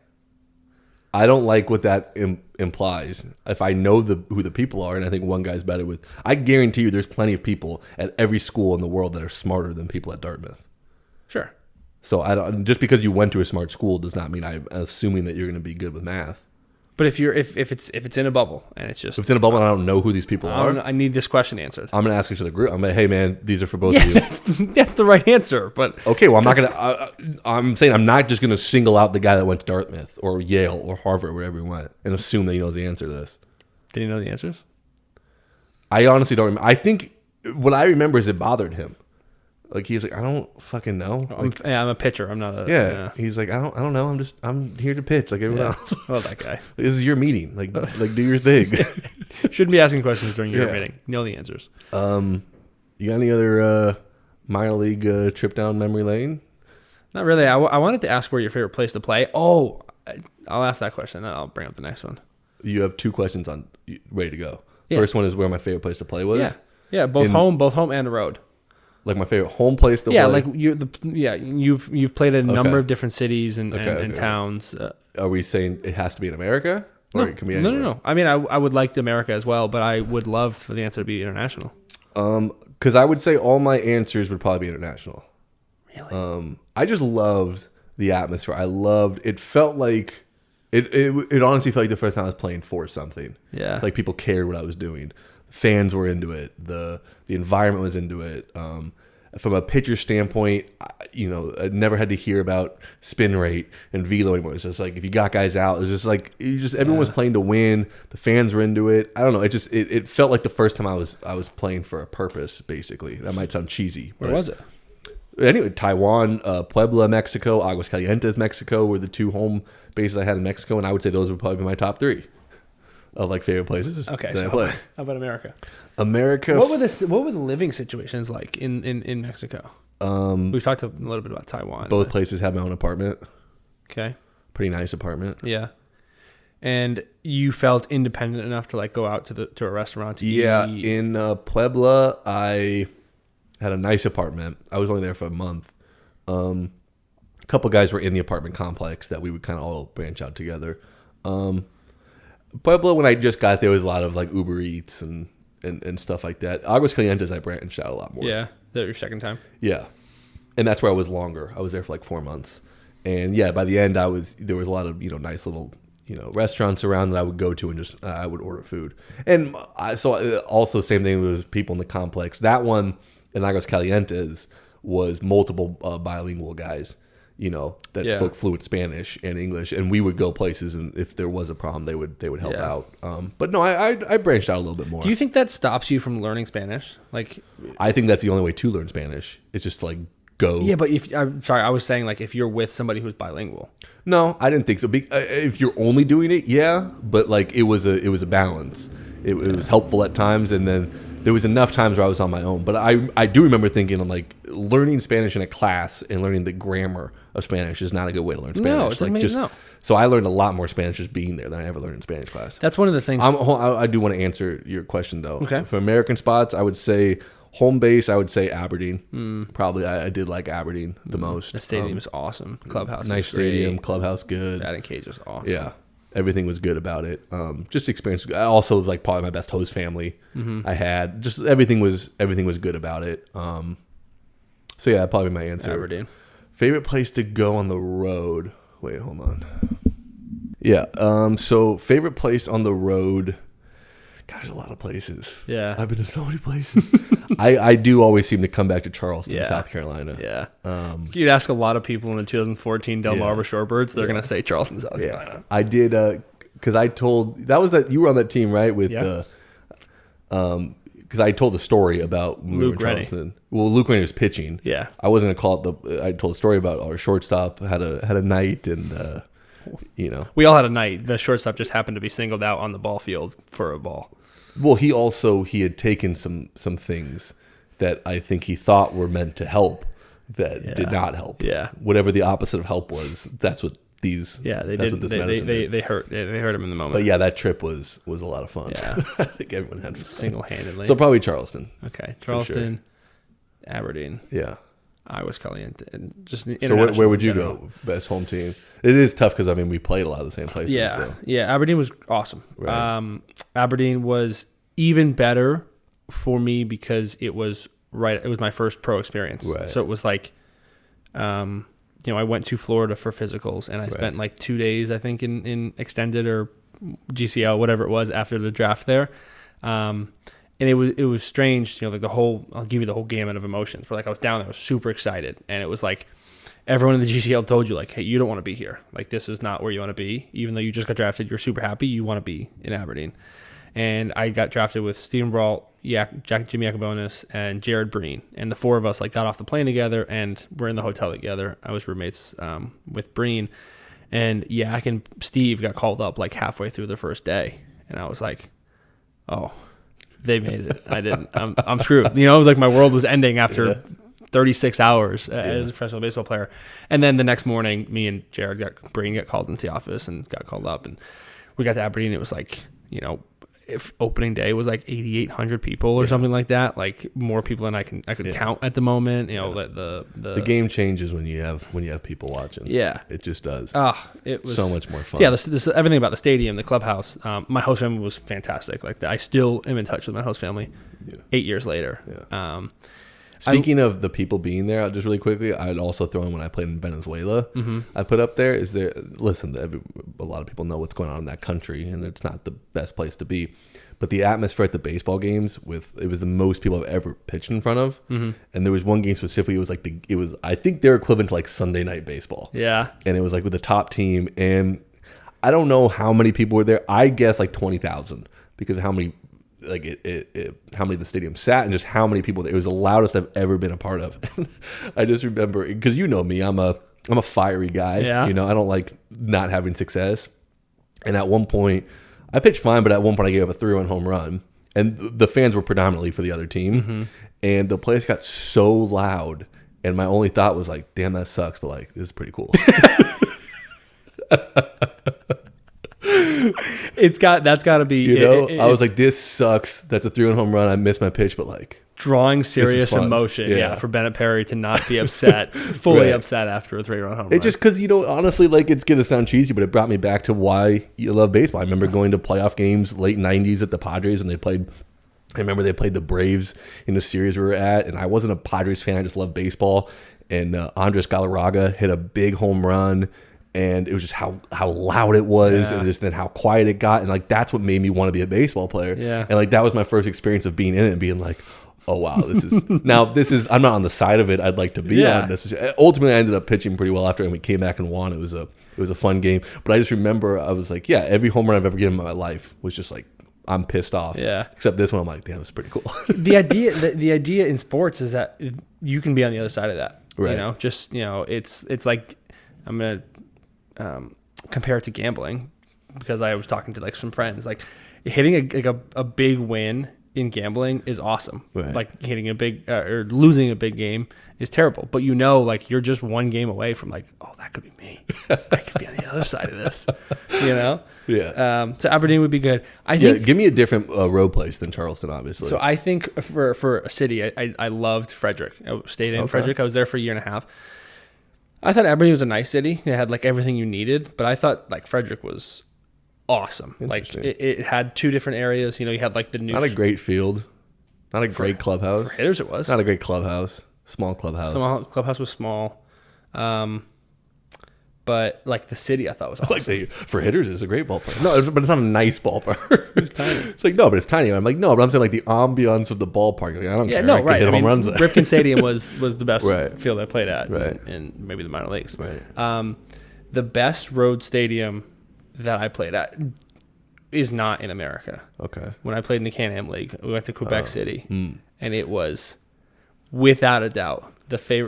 I don't like what that implies. If I know who the people are, and I think one guy's better with, I guarantee you, there's plenty of people at every school in the world that are smarter than people at Dartmouth. Sure. So I don't. Just because you went to a smart school does not mean I'm assuming that you're going to be good with math. But if it's in a bubble and it's just if it's in a bubble and I don't know who these people are, I need this question answered. I'm gonna ask it to the group. I'm like, hey man, these are for both of you. That's the right answer. But okay, well I'm not gonna. I'm saying I'm not just gonna single out the guy that went to Dartmouth or Yale or Harvard or wherever he went and assume that he knows the answer to this. Did he know the answers? I honestly don't remember. I think what I remember is it bothered him. Like he was like, I don't fucking know. Like, I'm a pitcher. I'm not a. Yeah. He's like, I don't know. I'm here to pitch like everyone else. Oh, that guy. This is your meeting. Like do your thing. Shouldn't be asking questions during your meeting. Know the answers. You got any other minor league trip down memory lane? Not really. I wanted to ask where your favorite place to play. Oh, I'll ask that question, then I'll bring up the next one. You have 2 questions on ready to go. Yeah. First one is where my favorite place to play was. Yeah, both home and road. Like my favorite home place to play. Like you've played in a number of different cities and towns. Are we saying it has to be in America, or it can be anywhere? No. I mean, I would like America as well, but I would love for the answer to be international. Because I would say all my answers would probably be international. Really? I just loved the atmosphere. It felt like it honestly felt like the first time I was playing for something. Yeah. Like people cared what I was doing. Fans were into it. The environment was into it. From a pitcher standpoint, I never had to hear about spin rate and velo anymore. It's just like if you got guys out, it was just like everyone was playing to win. The fans were into it. I don't know. It felt like the first time I was playing for a purpose. Basically, that might sound cheesy. Where was it? Anyway, Taiwan, Puebla, Mexico, Aguascalientes, Mexico were the 2 home bases I had in Mexico, and I would say those would probably be my top 3 of like favorite places. Okay, that so I play. How about America? What were the living situations like in Mexico? We've talked a little bit about Taiwan. Both places had my own apartment. Okay. Pretty nice apartment. Yeah. And you felt independent enough to like go out to a restaurant to eat? Yeah, in Puebla, I had a nice apartment. I was only there for a month. A couple guys were in the apartment complex that we would kind of all branch out together. Puebla, when I just got there, was a lot of like Uber Eats and stuff like that. Aguascalientes, I branched out a lot more. Yeah, is that your second time? Yeah, and that's where I was longer. I was there for like 4 months, and yeah, by the end, there was a lot of nice little restaurants around that I would go to and just I would order food. And also same thing with people in the complex. That one in Aguascalientes was multiple bilingual guys. That spoke fluent Spanish and English, and we would go places, and if there was a problem, they would help out. But no, I branched out a little bit more. Do you think that stops you from learning Spanish? Like, I think that's the only way to learn Spanish. It's just to, like, go. Yeah, but I was saying like if you're with somebody who's bilingual. No, I didn't think so. If you're only doing it, yeah, but like it was a balance. It was helpful at times, and then there was enough times where I was on my own. But I do remember thinking, I'm like, learning Spanish in a class and learning the grammar of Spanish is not a good way to learn Spanish. No, it doesn't mean no. So I learned a lot more Spanish just being there than I ever learned in Spanish class. That's one of the things. I do want to answer your question, though. Okay. For American spots, I would say home base, I would say Aberdeen. Probably I did like Aberdeen the most. The stadium is awesome. Clubhouse nice is great. stadium, clubhouse good. Batting cage was awesome. Yeah. Everything was good about it. Just experience. I also like probably my best host family I had. Just everything was good about it. So yeah, probably my answer. Aberdeen. Favorite place to go on the road. Wait, hold on. Yeah. So favorite place on the road. Gosh, a lot of places. Yeah. I've been to so many places. I do always seem to come back to Charleston, South Carolina. Yeah. You'd ask a lot of people in the 2014 Del Mar Shorebirds, they're going to say Charleston, South Carolina. I did, because I told, you were on that team, right? With because I told the story about when we were in Charleston. Well, Luke Rennie was pitching. Yeah. I wasn't going to call it I told a story about our shortstop had a night and, We all had a night. The shortstop just happened to be singled out on the ball field for a ball. Well, he had taken some things that I think he thought were meant to help that did not help. Yeah. Whatever the opposite of help was, that's what these. Yeah, they that's did. What this medicine did. They hurt him in the moment. But yeah, that trip was a lot of fun. Yeah. I think everyone had fun. Single-handedly. So probably Charleston. Okay, Charleston, Aberdeen. Yeah. Caliente, and just so where would you go? Best home team. It is tough because we played a lot of the same places. Yeah, so. yeah. Aberdeen was awesome. Right. Aberdeen was even better for me because it was my first pro experience. Right. So it was like, I went to Florida for physicals, and I spent like 2 days, I think, in extended or GCL, whatever it was, after the draft there. And it was strange, like I'll give you the whole gamut of emotions. Where like I was down there, I was super excited, and it was like everyone in the GCL told you like, hey, you don't want to be here. Like this is not where you want to be. Even though you just got drafted, you're super happy. You want to be in Aberdeen. And I got drafted with Stephen Brault, Jimmy Yacobonis, and Jared Breen, and the four of us like got off the plane together, and we're in the hotel together. I was roommates with Breen, and Yak and Steve got called up like halfway through the first day, and I was like, oh. They made it. I didn't. I'm screwed. It was like my world was ending after 36 hours as a professional baseball player. And then the next morning, me and Jared got called into the office and got called up, and we got to Aberdeen. It was like, if opening day was like 8,800 people or something like that, like more people than I could count at the moment. The game changes when you have people watching. Yeah, it just does. It was so much more fun. Yeah, this everything about the stadium, the clubhouse. My host family was fantastic. Like I still am in touch with my host family 8 years later. Yeah. Speaking of the people being there, just really quickly, I'd also throw in when I played in Venezuela. Mm-hmm. I put up there is there. Listen, a lot of people know what's going on in that country, and it's not the best place to be. But the atmosphere at the baseball games, it was the most people I've ever pitched in front of. Mm-hmm. And there was one game specifically. It was I think they're equivalent to like Sunday night baseball. Yeah. And it was like with the top team, and I don't know how many people were there. I guess like 20,000 because of how many. Like how many the stadium sat and just how many people. It was the loudest I've ever been a part of. I just remember because me, I'm a fiery guy. Yeah. I don't like not having success. And at one point, I pitched fine, but at one point I gave up a 3-run home run, and the fans were predominantly for the other team, mm-hmm. and the place got so loud, and my only thought was like, "Damn, that sucks," but like this is pretty cool. That's got to be. I was like, this sucks. That's a 3-run home run. I missed my pitch, but like drawing serious emotion. Yeah, for Bennett Parry to not be upset, fully upset after a 3-run home run. It's just because honestly, like it's gonna sound cheesy, but it brought me back to why you love baseball. I remember going to playoff games late '90s at the Padres, and I remember they played the Braves in the series we were at, and I wasn't a Padres fan. I just loved baseball. And Andres Galarraga hit a big home run. And it was just how loud it was, and just then how quiet it got, and like that's what made me want to be a baseball player. Yeah, and like that was my first experience of being in it and being like, oh wow, this is I'm not on the side of it I'd like to be on. Ultimately, I ended up pitching pretty well after, and we came back and won. It was a fun game, but I just remember I was like, every home run I've ever given in my life was just like I'm pissed off. Yeah, except this one, I'm like, damn, this is pretty cool. the idea in sports is that you can be on the other side of that. Right. It's like I'm gonna. Compare it to gambling, because I was talking to like some friends, like hitting a big win in gambling is awesome. Right. Like hitting a big or losing a big game is terrible, but like you're just one game away from like, oh, that could be me. I could be on the other side of this. Yeah. So Aberdeen would be good. I think. Give me a different road place than Charleston, obviously. So I think for a city, I loved Frederick. I stayed in Frederick. I was there for a year and a half. I thought Aberdeen was a nice city. It had like everything you needed, but I thought like Frederick was awesome. Like it had two different areas. You had like the new. Not a great field, not a great clubhouse. For hitters, it was not a great clubhouse. Small clubhouse. Clubhouse was small, but like the city, I thought was awesome. For hitters, it's a great ballpark. No, but it's not a nice ballpark. It's tiny. It's like no, but it's tiny. I'm like no, but I'm saying like the ambiance of the ballpark. Like, I don't care. No, right. Home runs there. Ripken Stadium was the best field I played at, right. in maybe the minor leagues. Right. The best road stadium that I played at is not in America. Okay. When I played in the Can-Am League, we went to Quebec City, and it was without a doubt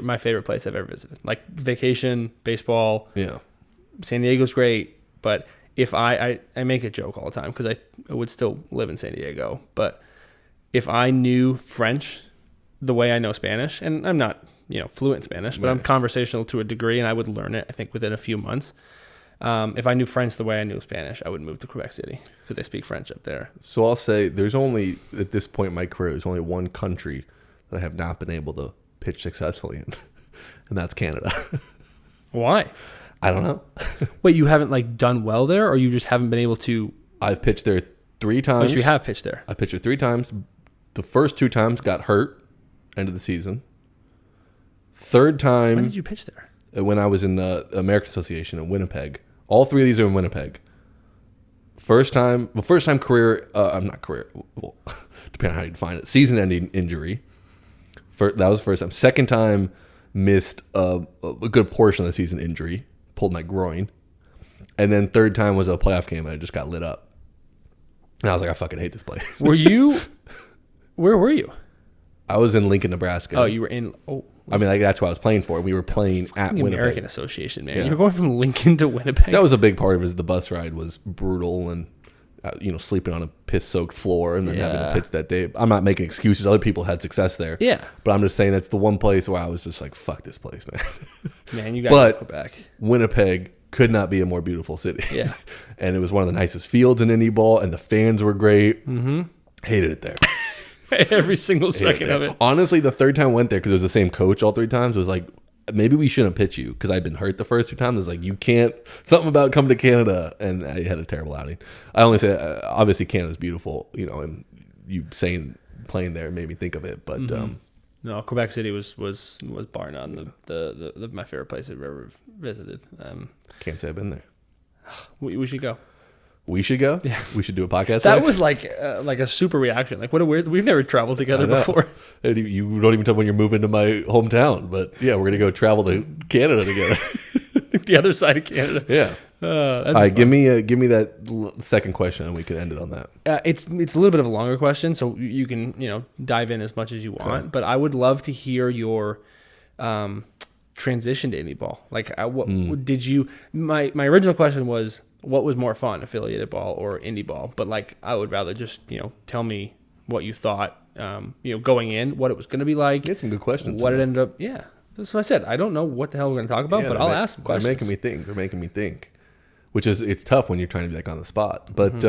my favorite place I've ever visited. Like vacation, baseball. Yeah. San Diego's great, but if I make a joke all the time because I would still live in San Diego, but if I knew French the way I know Spanish, and I'm not fluent in Spanish, but I'm conversational to a degree, and I would learn it I think within a few months. If I knew French the way I knew Spanish, I would move to Quebec City because they speak French up there. So I'll say there's only at this point in my career, there's only one country that I have not been able to pitch successfully in, and that's Canada. Why? I don't know. Wait, you haven't like done well there, or you just haven't been able to? I've pitched there 3 times. Oh, you have pitched there. I pitched there 3 times. The first 2 times got hurt. End of the season. Third time. When did you pitch there? When I was in the American Association in Winnipeg. All 3 of these are in Winnipeg. First time career. Not career. Well, depending on how you define it. Season-ending injury. That was the first time. Second time, missed a good portion of the season injury. Pulled my groin. And then third time was a playoff game and I just got lit up. And I was like, I fucking hate this place. Where were you? I was in Lincoln, Nebraska. Oh, you were in... Oh. I mean, like that's what I was playing for. We were playing at Winnipeg. American Association, man. Yeah. You're going from Lincoln to Winnipeg. That was a big part of it. The bus ride was brutal, and sleeping on a piss-soaked floor and then having to pitch that day. I'm not making excuses. Other people had success there. Yeah. But I'm just saying that's the one place where I was just like, fuck this place, man. Man, you got to go back. Winnipeg could not be a more beautiful city. Yeah. And it was one of the nicest fields in indie ball, and the fans were great. Mm-hmm. Hated it there. Every single second of it. Honestly, the third time I went there, because it was the same coach all 3 times, was like, maybe we shouldn't pitch you, because I'd been hurt the first 2 times. It was like, you can't, something about coming to Canada, and I had a terrible outing. I only say, obviously Canada's beautiful, and you saying playing there made me think of it, but no, Quebec City was bar none the my favorite place I've ever visited. Can't say I've been there. We should go. We should go. Yeah, we should do a podcast. That was like a super reaction. Like, what a weird. We've never traveled together before. You don't even tell when you're moving to my hometown, but yeah, we're gonna go travel to Canada together. The other side of Canada. Yeah. All right, give me that second question, and we can end it on that. It's a little bit of a longer question, so you can dive in as much as you want. Okay. But I would love to hear your transition to indie ball. Like, what did you? My original question was, what was more fun, affiliated ball or indie ball? But like, I would rather just tell me what you thought, going in, what it was going to be like. Get some good questions. What it ended up. Yeah, that's what I said. I don't know what the hell we're going to talk about, but I'll ask some questions. They're making me think. Which is, it's tough when you're trying to be like on the spot, but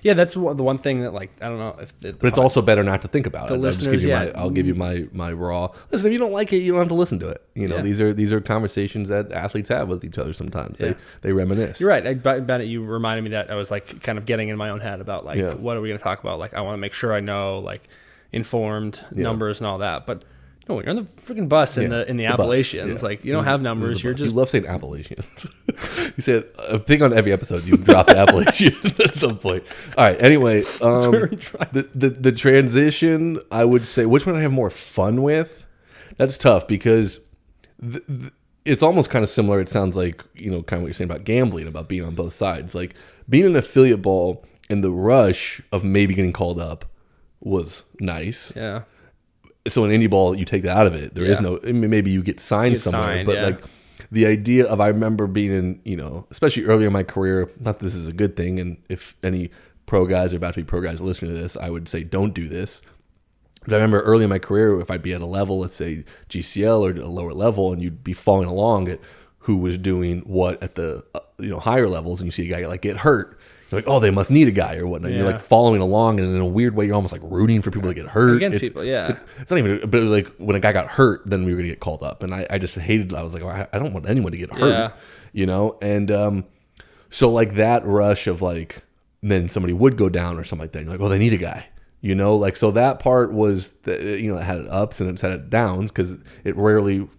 yeah, that's the one thing that, like, I don't know if. But it's also better not to think about it. I'll give you my raw. Listen, if you don't like it, you don't have to listen to it. These are conversations that athletes have with each other. Sometimes they reminisce. You're right. Bennett, you reminded me that I was like kind of getting in my own head about like what are we going to talk about? Like, I want to make sure I know, like, informed numbers and all that, but. No, you're on the freaking bus in the Appalachians. Yeah. Like, you don't have numbers. You're just. You love saying Appalachians. You said a thing on every episode. You drop the Appalachian at some point. All right. Anyway, the transition. I would say, which one I have more fun with? That's tough because it's almost kind of similar. It sounds like kind of what you're saying about gambling, about being on both sides. Like being an affiliate ball and the rush of maybe getting called up was nice. Yeah. So in indie ball, you take that out of it. There is no, maybe you get signed somewhere, but like the idea of, I remember being in, especially earlier in my career, not that this is a good thing. And if any pro guys are about to be pro guys listening to this, I would say, don't do this. But I remember early in my career, if I'd be at a level, let's say GCL or a lower level, and you'd be following along at who was doing what at the, higher levels, and you see a guy like get hurt. Like, oh, they must need a guy or whatnot. Yeah. You're like following along, and in a weird way, you're almost like rooting for people to get hurt. Against people, yeah. It's not even, but like when a guy got hurt, then we were going to get called up. And I just hated, I was like, I don't want anyone to get hurt, And so like that rush of like, then somebody would go down or something like that. And you're like, oh, they need a guy, like, so that part was, it had its ups and it had its downs because it rarely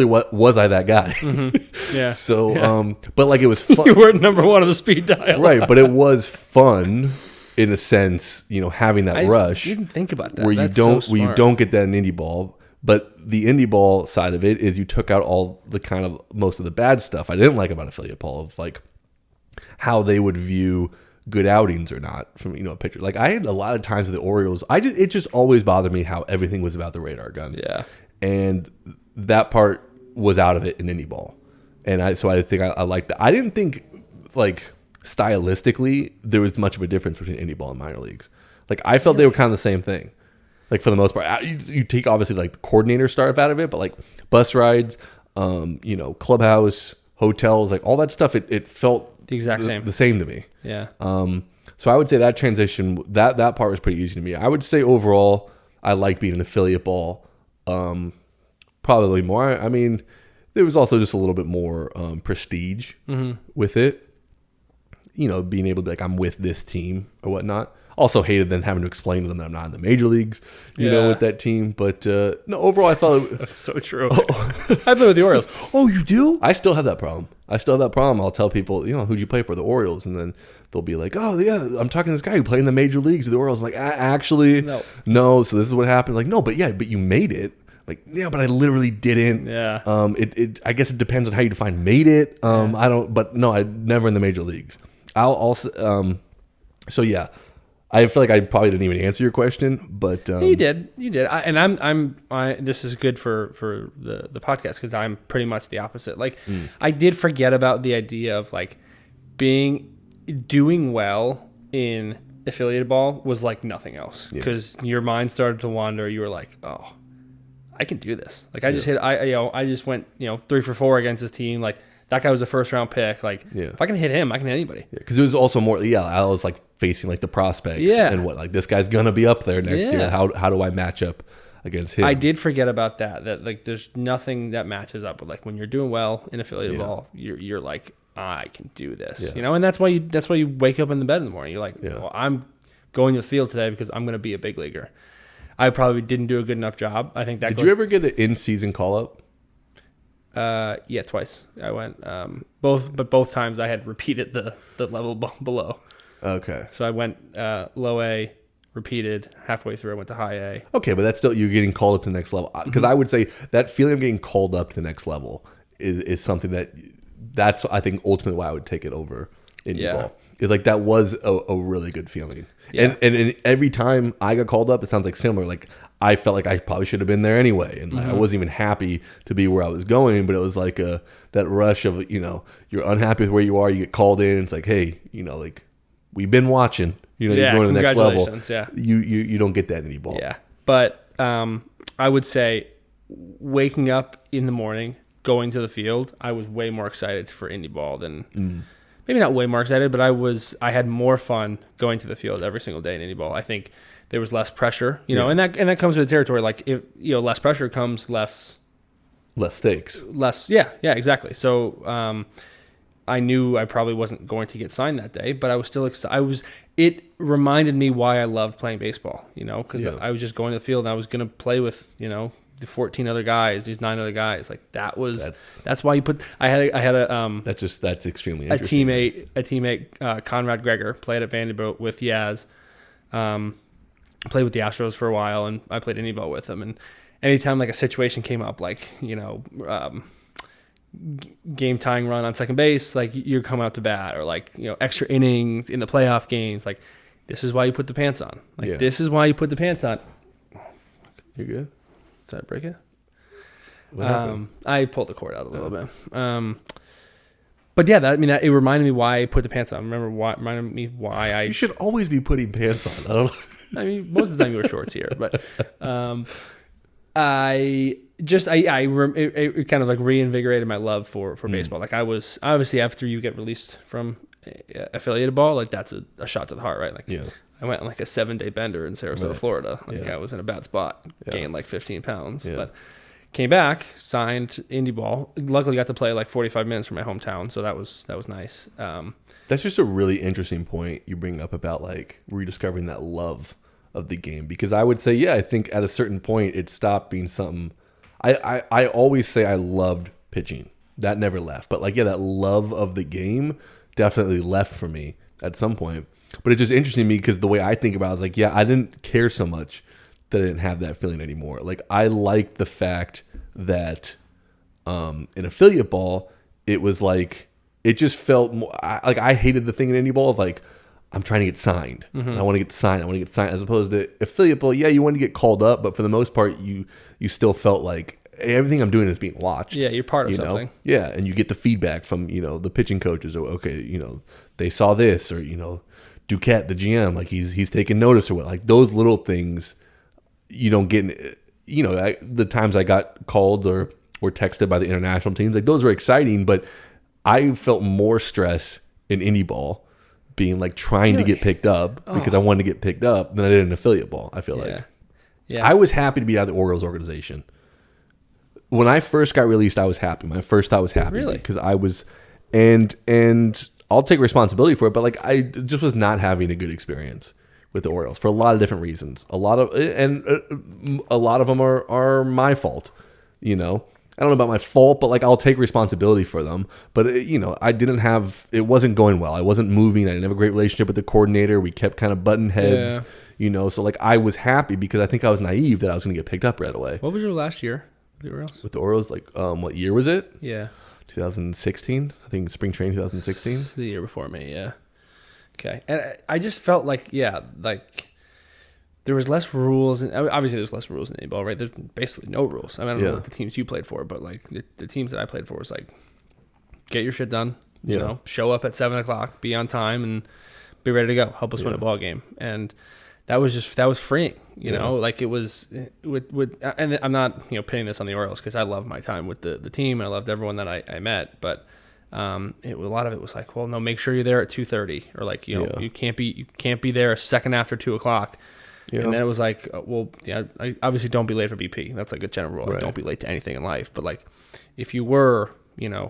what was I that guy? Mm-hmm. Yeah. So, but like it was fun. You were number one on the speed dial, right? But it was fun in a sense, having that rush. I didn't think about that. Where you don't get that in indie ball. But the indie ball side of it is you took out all the kind of most of the bad stuff I didn't like about affiliate ball, of like how they would view good outings or not from a pitcher. Like I had a lot of times with the Orioles, it just always bothered me how everything was about the radar gun. Yeah. And that part was out of it in indie ball. And I think I liked that. I didn't think, like, stylistically, there was much of a difference between indie ball and minor leagues. Like, I felt they were kind of the same thing. Like, for the most part. You take, obviously, like, the coordinator stuff out of it, but, like, bus rides, clubhouse, hotels, like, all that stuff, it felt the exact same. The same to me. Yeah. So I would say that transition, that part was pretty easy to me. I would say, overall, I like being an affiliate ball. Probably more. I mean, there was also just a little bit more prestige with it. Being able to be like, I'm with this team or whatnot. Also hated then having to explain to them that I'm not in the major leagues, with that team. But no, overall, I thought that's so true. I play with the Orioles. Oh, you do? I still have that problem. I'll tell people, who'd you play for? The Orioles, and then they'll be like, oh yeah, I'm talking to this guy who played in the major leagues with the Orioles. I'm like, actually, no. So this is what happened. Like, no, but you made it. Like, yeah, but I literally didn't. Yeah. I guess it depends on how you define made it. I don't, but no, I never in the major leagues. I'll also, so yeah, I feel like I probably didn't even answer your question, but you did. This is good for the podcast because I'm pretty much the opposite. Like, I did forget about the idea of like doing well in affiliated ball was like nothing else, because your mind started to wander. You were like, oh, I can do this. Like I just I just went 3 for 4 against this team. Like that guy was a first round pick. Like if I can hit him, I can hit anybody. Because it was also more I was like facing like the prospects and what, like this guy's gonna be up there next year. How do I match up against him? I did forget about that like there's nothing that matches up with like when you're doing well in affiliated ball, you're like, I can do this. And that's why you wake up in the bed in the morning. You're like, well, I'm going to the field today because I'm going to be a big leaguer. I probably didn't do a good enough job. I think that. Did you ever get an in-season call-up? Yeah, twice. I went both times I had repeated the level below. Okay. So I went low A, repeated halfway through. I went to high A. Okay, but that's still, you're getting called up to the next level. Because I would say that feeling of getting called up to the next level is something that's I think ultimately why I would take it over indie ball. It's like that was a really good feeling. Yeah. And every time I got called up, it sounds like similar. Like I felt like I probably should have been there anyway, and I wasn't even happy to be where I was going. But it was like that rush of you're unhappy with where you are. You get called in, and it's like, hey, like we've been watching. You're going to the next level. Yeah. You don't get that in indie ball. Yeah, but I would say waking up in the morning, going to the field, I was way more excited for indie ball than. Maybe not way more excited, but I had more fun going to the field every single day in indie ball. I think there was less pressure, and that comes with the territory. Like if less pressure comes less stakes. Yeah, exactly. So I knew I probably wasn't going to get signed that day, but I was still excited. It reminded me why I loved playing baseball, because I was just going to the field and I was going to play with the 14 other guys, these 9 other guys. Like that's why you put. I had a that's extremely interesting. A teammate, Conrad Gregor, played at Vanderbilt with Yaz. Played with the Astros for a while, and I played indie ball with him. And anytime like a situation came up, like game tying run on second base, like you're coming out to bat, or like extra innings in the playoff games, like this is why you put the pants on. Like this is why you put the pants on. You're good. Did I break it? What happened? I pulled the cord out a little bit. But yeah, it reminded me why I put the pants on. Reminded me why I. You should always be putting pants on. I don't. I mean, most of the time you wear shorts here, but it kind of like reinvigorated my love for baseball. Like I was obviously, after you get released from affiliated ball, like that's a shot to the heart, right? Like I went on like a 7-day bender in Sarasota, Florida. Like I was in a bad spot, gained like 15 pounds, but came back, signed indie ball. Luckily got to play like 45 minutes from my hometown. So that was nice. That's just a really interesting point you bring up about like rediscovering that love of the game. Because I would say, I think at a certain point it stopped being something. I always say I loved pitching. That never left. But like, that love of the game definitely left for me at some point. But it's just interesting to me because the way I think about it is like, I didn't care so much that I didn't have that feeling anymore. Like I liked the fact that in affiliate ball, it was like, it just felt more, I hated the thing in indie ball of like, I'm trying to get signed. And I want to get signed. As opposed to affiliate ball, you want to get called up, but for the most part, you still felt like everything I'm doing is being watched. Yeah, you're part of something. Yeah, and you get the feedback from the pitching coaches. Or okay, they saw this, or Duquette, the GM, like he's taking notice or what. Like those little things you don't get. The times I got called or texted by the international teams, like those were exciting, but I felt more stress in indie ball being like trying to get picked up because I wanted to get picked up than I did in affiliate ball. I feel like I was happy to be out of the Orioles organization. When I first got released, I was happy. My first thought was happy because I was, and I'll take responsibility for it, but like I just was not having a good experience with the Orioles for a lot of different reasons. A lot of them are my fault. I don't know about my fault, but like I'll take responsibility for them. But it wasn't going well. I wasn't moving. I didn't have a great relationship with the coordinator. We kept kind of butting heads. So like I was happy because I think I was naive that I was going to get picked up right away. What was your last year with the Orioles? With the Orioles, like what year was it? Yeah, 2016. I think spring training 2016. The year before me. Yeah. Okay, and I just felt like there was less rules, and obviously there's less rules in indie ball, right? There's basically no rules. I mean, I don't know what the teams you played for, but like the teams that I played for was like, get your shit done, show up at 7:00, be on time, and be ready to go, help us win a ball game. And that was freeing, you know, like it was and I'm not, pinning this on the Orioles because I loved my time with the team and I loved everyone that I met, but a lot of it was like, well, no, make sure you're there at 2:30 or like, you can't be there a second after 2:00. Yeah. And then it was like, I obviously don't be late for BP. That's like a general rule. Right. Don't be late to anything in life. But like, if you were,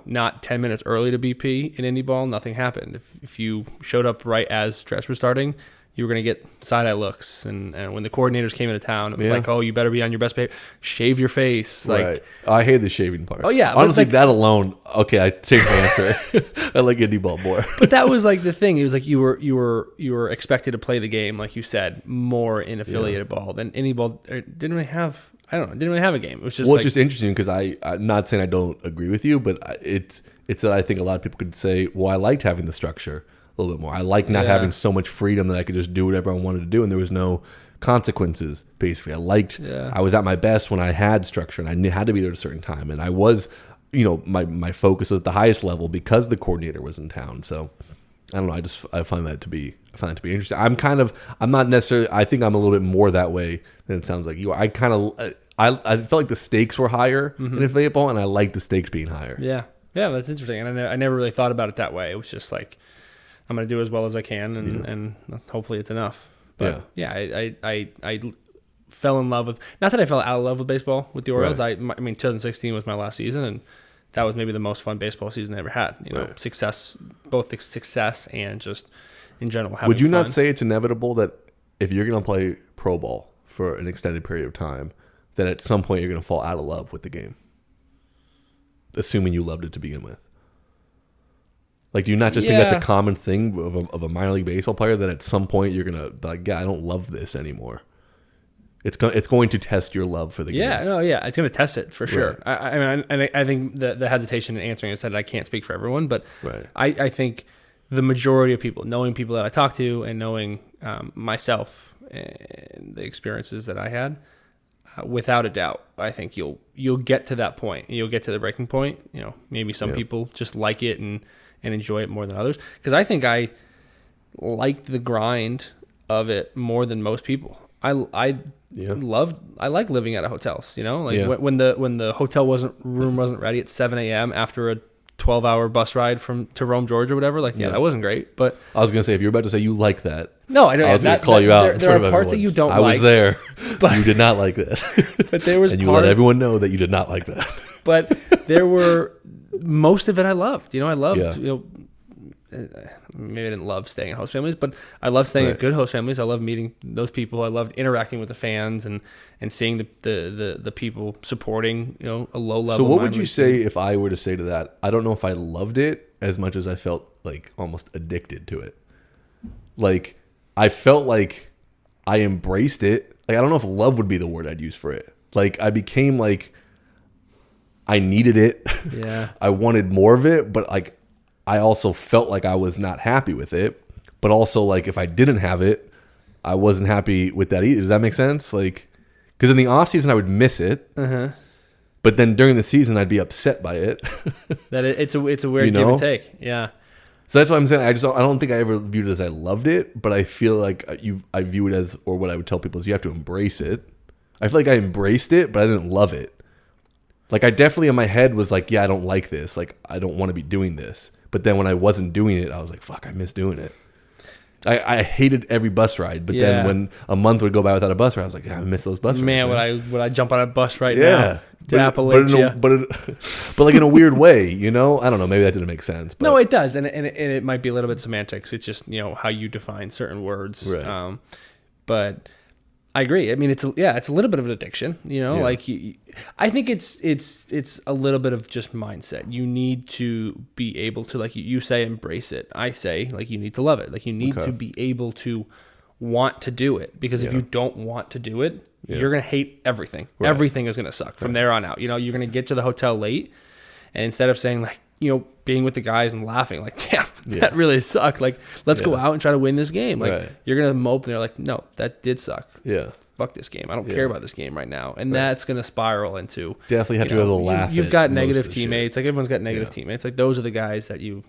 not 10 minutes early to BP in indie ball, nothing happened. If you showed up right as stretch was starting, you were going to get side-eye looks. And when the coordinators came into town, it was like, oh, you better be on your best behavior. Shave your face. Like, right. I hate the shaving part. Oh, yeah. Honestly, that alone, okay, I change my answer. I like indie ball more. But that was like the thing. It was like you were expected to play the game, like you said, more in affiliated ball than indie ball. Didn't really have a game. It was just it's just interesting because I'm not saying I don't agree with you, but it's that I think a lot of people could say, well, I liked having the structure a little bit more. I like not having so much freedom that I could just do whatever I wanted to do and there was no consequences, basically. I was at my best when I had structure and I had to be there at a certain time. And I was, my focus was at the highest level because the coordinator was in town. So I don't know. I find that to be interesting. I'm not necessarily, I think I'm a little bit more that way than it sounds like you are. I felt like the stakes were higher in affiliate ball and I like the stakes being higher. Yeah. Yeah. That's interesting. And I never really thought about it that way. It was just like, I'm going to do as well as I can, and hopefully it's enough. But I fell in love with, not that I fell out of love with baseball with the Orioles. Right. I mean, 2016 was my last season, and that was maybe the most fun baseball season I ever had. Success, both the success and just in general having Would you fun. not say it's inevitable that if you're going to play pro ball for an extended period of time, that at some point you're going to fall out of love with the game, assuming you loved it to begin with? Like, do you not just think that's a common thing of a minor league baseball player that at some point you're gonna be like, I don't love this anymore? It's going to test your love for the game. It's going to test it for sure. Right. I think the hesitation in answering is that I can't speak for everyone, but I think the majority of people, knowing people that I talk to and knowing myself and the experiences that I had, without a doubt, I think you'll get to that point. You'll get to the breaking point. Maybe some people just like it and enjoy it more than others. Because I think I liked the grind of it more than most people. I like living at hotels. When the hotel room wasn't ready at 7 a.m. after a 12-hour bus ride to Rome, Georgia, or whatever. That wasn't great. But I was gonna say, if you're about to say you like that, no, I don't. I was gonna call you out. There are parts that you don't. I was there. But you did not like that. But there was, and you let everyone know that you did not like that. But there were, most of it I loved. I loved. Maybe I didn't love staying at host families, but I loved staying at good host families. I loved meeting those people. I loved interacting with the fans and seeing the people supporting, a low level. So what would you say if I were to say to that? I don't know if I loved it as much as I felt like almost addicted to it. Like, I felt like I embraced it. Like, I don't know if love would be the word I'd use for it. Like, I became like, I needed it. Yeah. I wanted more of it, but like, I also felt like I was not happy with it. But also, like, if I didn't have it, I wasn't happy with that either. Does that make sense? Like, because in the off season I would miss it, but then during the season I'd be upset by it. It's a weird give and take. Yeah. So that's what I'm saying. I don't think I ever viewed it as I loved it, but I feel like I view it as, or what I would tell people is, you have to embrace it. I feel like I embraced it, but I didn't love it. Like, I definitely in my head was like, I don't like this. Like, I don't want to be doing this. But then when I wasn't doing it, I was like, fuck, I miss doing it. I hated every bus ride, but then when a month would go by without a bus ride, I was like, I miss those bus rides. Man, would I jump on a bus right now to Appalachia? But like in a weird way, I don't know. Maybe that didn't make sense. But. No, it does, and it might be a little bit semantics. It's just how you define certain words. Right. But I agree. I mean, it's a little bit of an addiction. Like I think it's a little bit of just mindset. You need to be able to, like you say, embrace it. I say, like, you need to love it. Like, you need to be able to want to do it, because if you don't want to do it, you're gonna hate everything. Right. Everything is gonna suck from there on out. You're gonna get to the hotel late, and instead of saying, like, being with the guys and laughing, like, damn, that really sucked. Like, let's go out and try to win this game. Like, you're going to mope, and they're like, no, that did suck. Yeah. Fuck this game. I don't care about this game right now. And that's going to spiral into... Definitely have to be able to laugh. You've got negative teammates. Like, everyone's got negative teammates. Like, those are the guys that you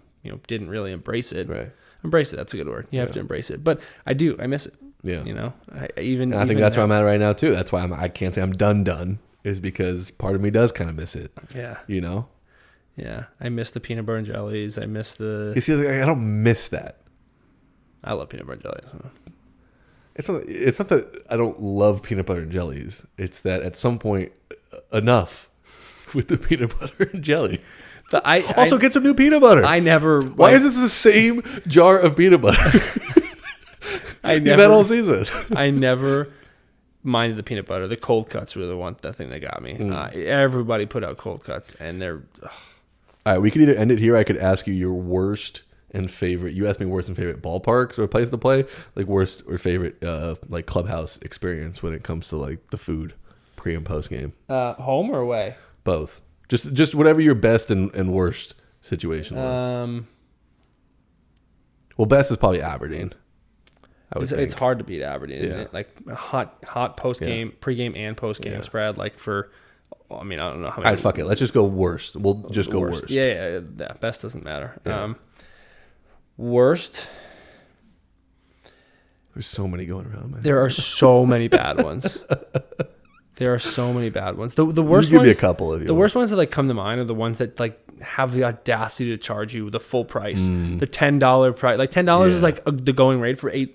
didn't really embrace it. Right. Embrace it. That's a good word. You have to embrace it. But I miss it. Yeah. You know, I think that's where I'm at right now too. That's why I can't say I'm done. Is because part of me does kind of miss it. Yeah. You know. Yeah, I miss the peanut butter and jellies. I miss the. You see, I don't miss that. I love peanut butter and jellies. It's not that I don't love peanut butter and jellies. It's that at some point, enough with the peanut butter and jelly. Get some new peanut butter. I never. Why is it the same jar of peanut butter? You've had all season. I never minded the peanut butter. The cold cuts were the thing that got me. Everybody put out cold cuts, and they're. Ugh. All right, we could either end it here. I could ask you your worst and favorite. You asked me worst and favorite ballparks or place to play. Like worst or favorite like clubhouse experience when it comes to like the food pre and post game. Home or away? Both. Just whatever your best and worst situation was. Well, best is probably Aberdeen. It's hard to beat Aberdeen. Isn't it? Like hot post game, pre-game and post game spread. Like for, I mean, I don't know how many. All right, fuck it. Let's just go worst. We'll just go worst. Yeah. Best doesn't matter. Yeah. Worst. There's so many going around, man. There are so many bad ones. There are so many bad ones. The worst you give ones. Me a couple of you. The worst ones that like come to mind are the ones that like have the audacity to charge you the full price, the $10 price. Like $10 is like the going rate for an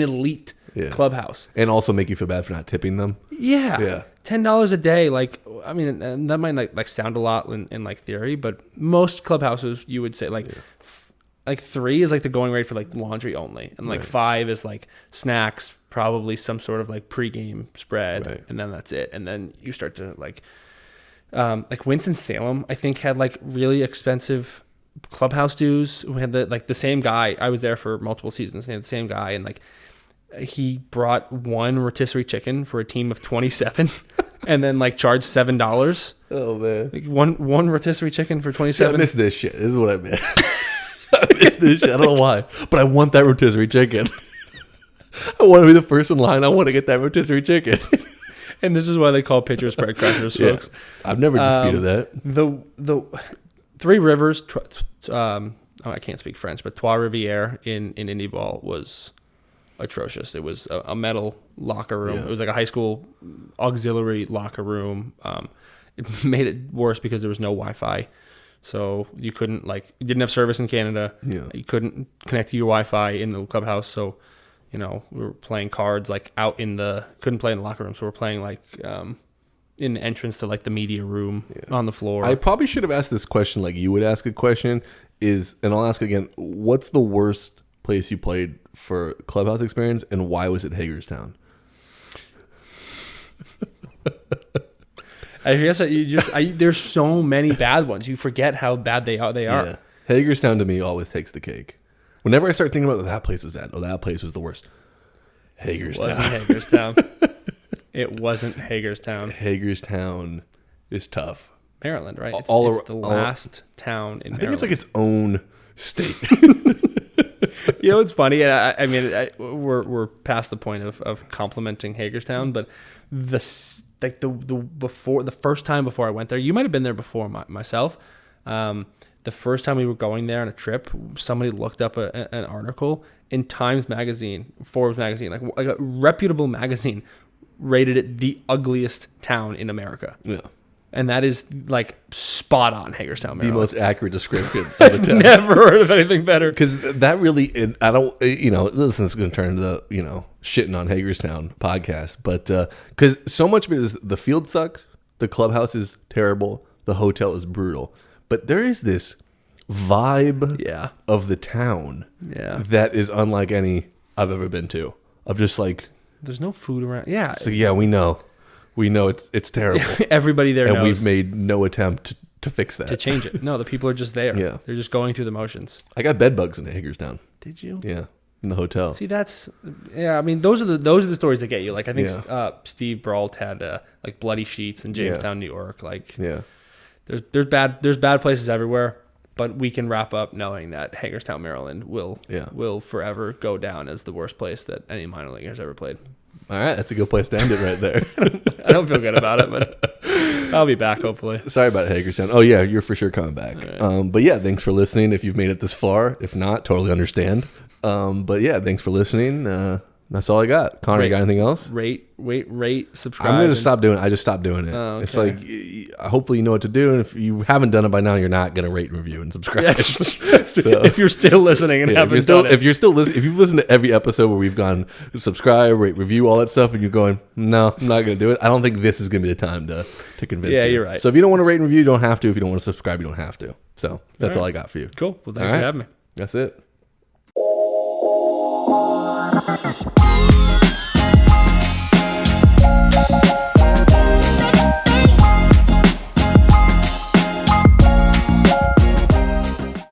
elite clubhouse, and also make you feel bad for not tipping them. Yeah. $10 a day. Like, I mean, and that might like sound a lot in like theory, but most clubhouses you would say like. Like 3 is like the going rate for like laundry only, and like 5 is like snacks, probably some sort of like pregame spread, and then that's it. And then you start to like Winston-Salem, I think had like really expensive clubhouse dues. We had the same guy. I was there for multiple seasons. They had the same guy, and like he brought one rotisserie chicken for a team of 27, and then like charged $7. Oh man, like one rotisserie chicken for 27. I miss this shit. This is what I meant. This shit. I don't know why, but I want that rotisserie chicken. I want to be the first in line. I want to get that rotisserie chicken. And this is why they call pitchers spread crackers, folks. I've never disputed that. The Three Rivers, I can't speak French, but Trois Rivières in Indie Ball was atrocious. It was a metal locker room. It was like a high school auxiliary locker room. It made it worse because there was no Wi-Fi. So you couldn't you didn't have service in Canada. Yeah. You couldn't connect to your Wi-Fi in the clubhouse. So, we were playing cards couldn't play in the locker room. So we're playing in the entrance to like the media room on the floor. I probably should have asked this question like you would ask a question and I'll ask again, what's the worst place you played for clubhouse experience and why was it Hagerstown? I guess there's so many bad ones. You forget how bad they are. Yeah. Hagerstown to me always takes the cake. Whenever I start thinking about that place was bad, that place was the worst. Hagerstown. It wasn't Hagerstown. It wasn't Hagerstown. Hagerstown is tough. Maryland, right? It's the last town in Maryland. I think it's like its own state. It's funny. I mean, we're past the point of complimenting Hagerstown, but the first time before I went there, you might have been there before myself. The first time we were going there on a trip, somebody looked up an article in Times Magazine, Forbes Magazine, like a reputable magazine, rated it the ugliest town in America. Yeah. And that is like spot on Hagerstown, Maryland. The most accurate description of the town. I've never heard of anything better. Because that really, I don't, this is going to turn into the, shitting on Hagerstown podcast. But because so much of it is the field sucks, the clubhouse is terrible, the hotel is brutal. But there is this vibe of the town that is unlike any I've ever been to. Of just like. There's no food around. Yeah. So we know. We know it's terrible. Everybody there knows. And we've made no attempt to fix that. To change it. No, the people are just there. Yeah. They're just going through the motions. I got bed bugs in Hagerstown. Did you? Yeah. In the hotel. See, I mean, those are the stories that get you. Like, I think Steve Brault had like bloody sheets in Jamestown, New York. Like, there's bad places everywhere, but we can wrap up knowing that Hagerstown, Maryland will forever go down as the worst place that any minor leaguer has ever played. All right, that's a good place to end it right there. I don't feel good about it, but I'll be back, hopefully. Sorry about Hagerstown. Oh, yeah, you're for sure coming back. Right. But yeah, thanks for listening if you've made it this far. If not, totally understand. But yeah, thanks for listening. That's all I got. Connor, you got anything else? Rate, subscribe. I'm going to stop doing it. I just stopped doing it. Oh, okay. It's like, hopefully you know what to do. And if you haven't done it by now, you're not going to rate, review, and subscribe. That's so, if you're still listening and haven't done it. If you're still listening, if you've listened to every episode where we've gone subscribe, rate, review, all that stuff, and you're going, no, I'm not going to do it. I don't think this is going to be the time to convince you. Yeah, you're right. So if you don't want to rate and review, you don't have to. If you don't want to subscribe, you don't have to. So that's all I got for you. Cool. Well, thanks for having me. That's it.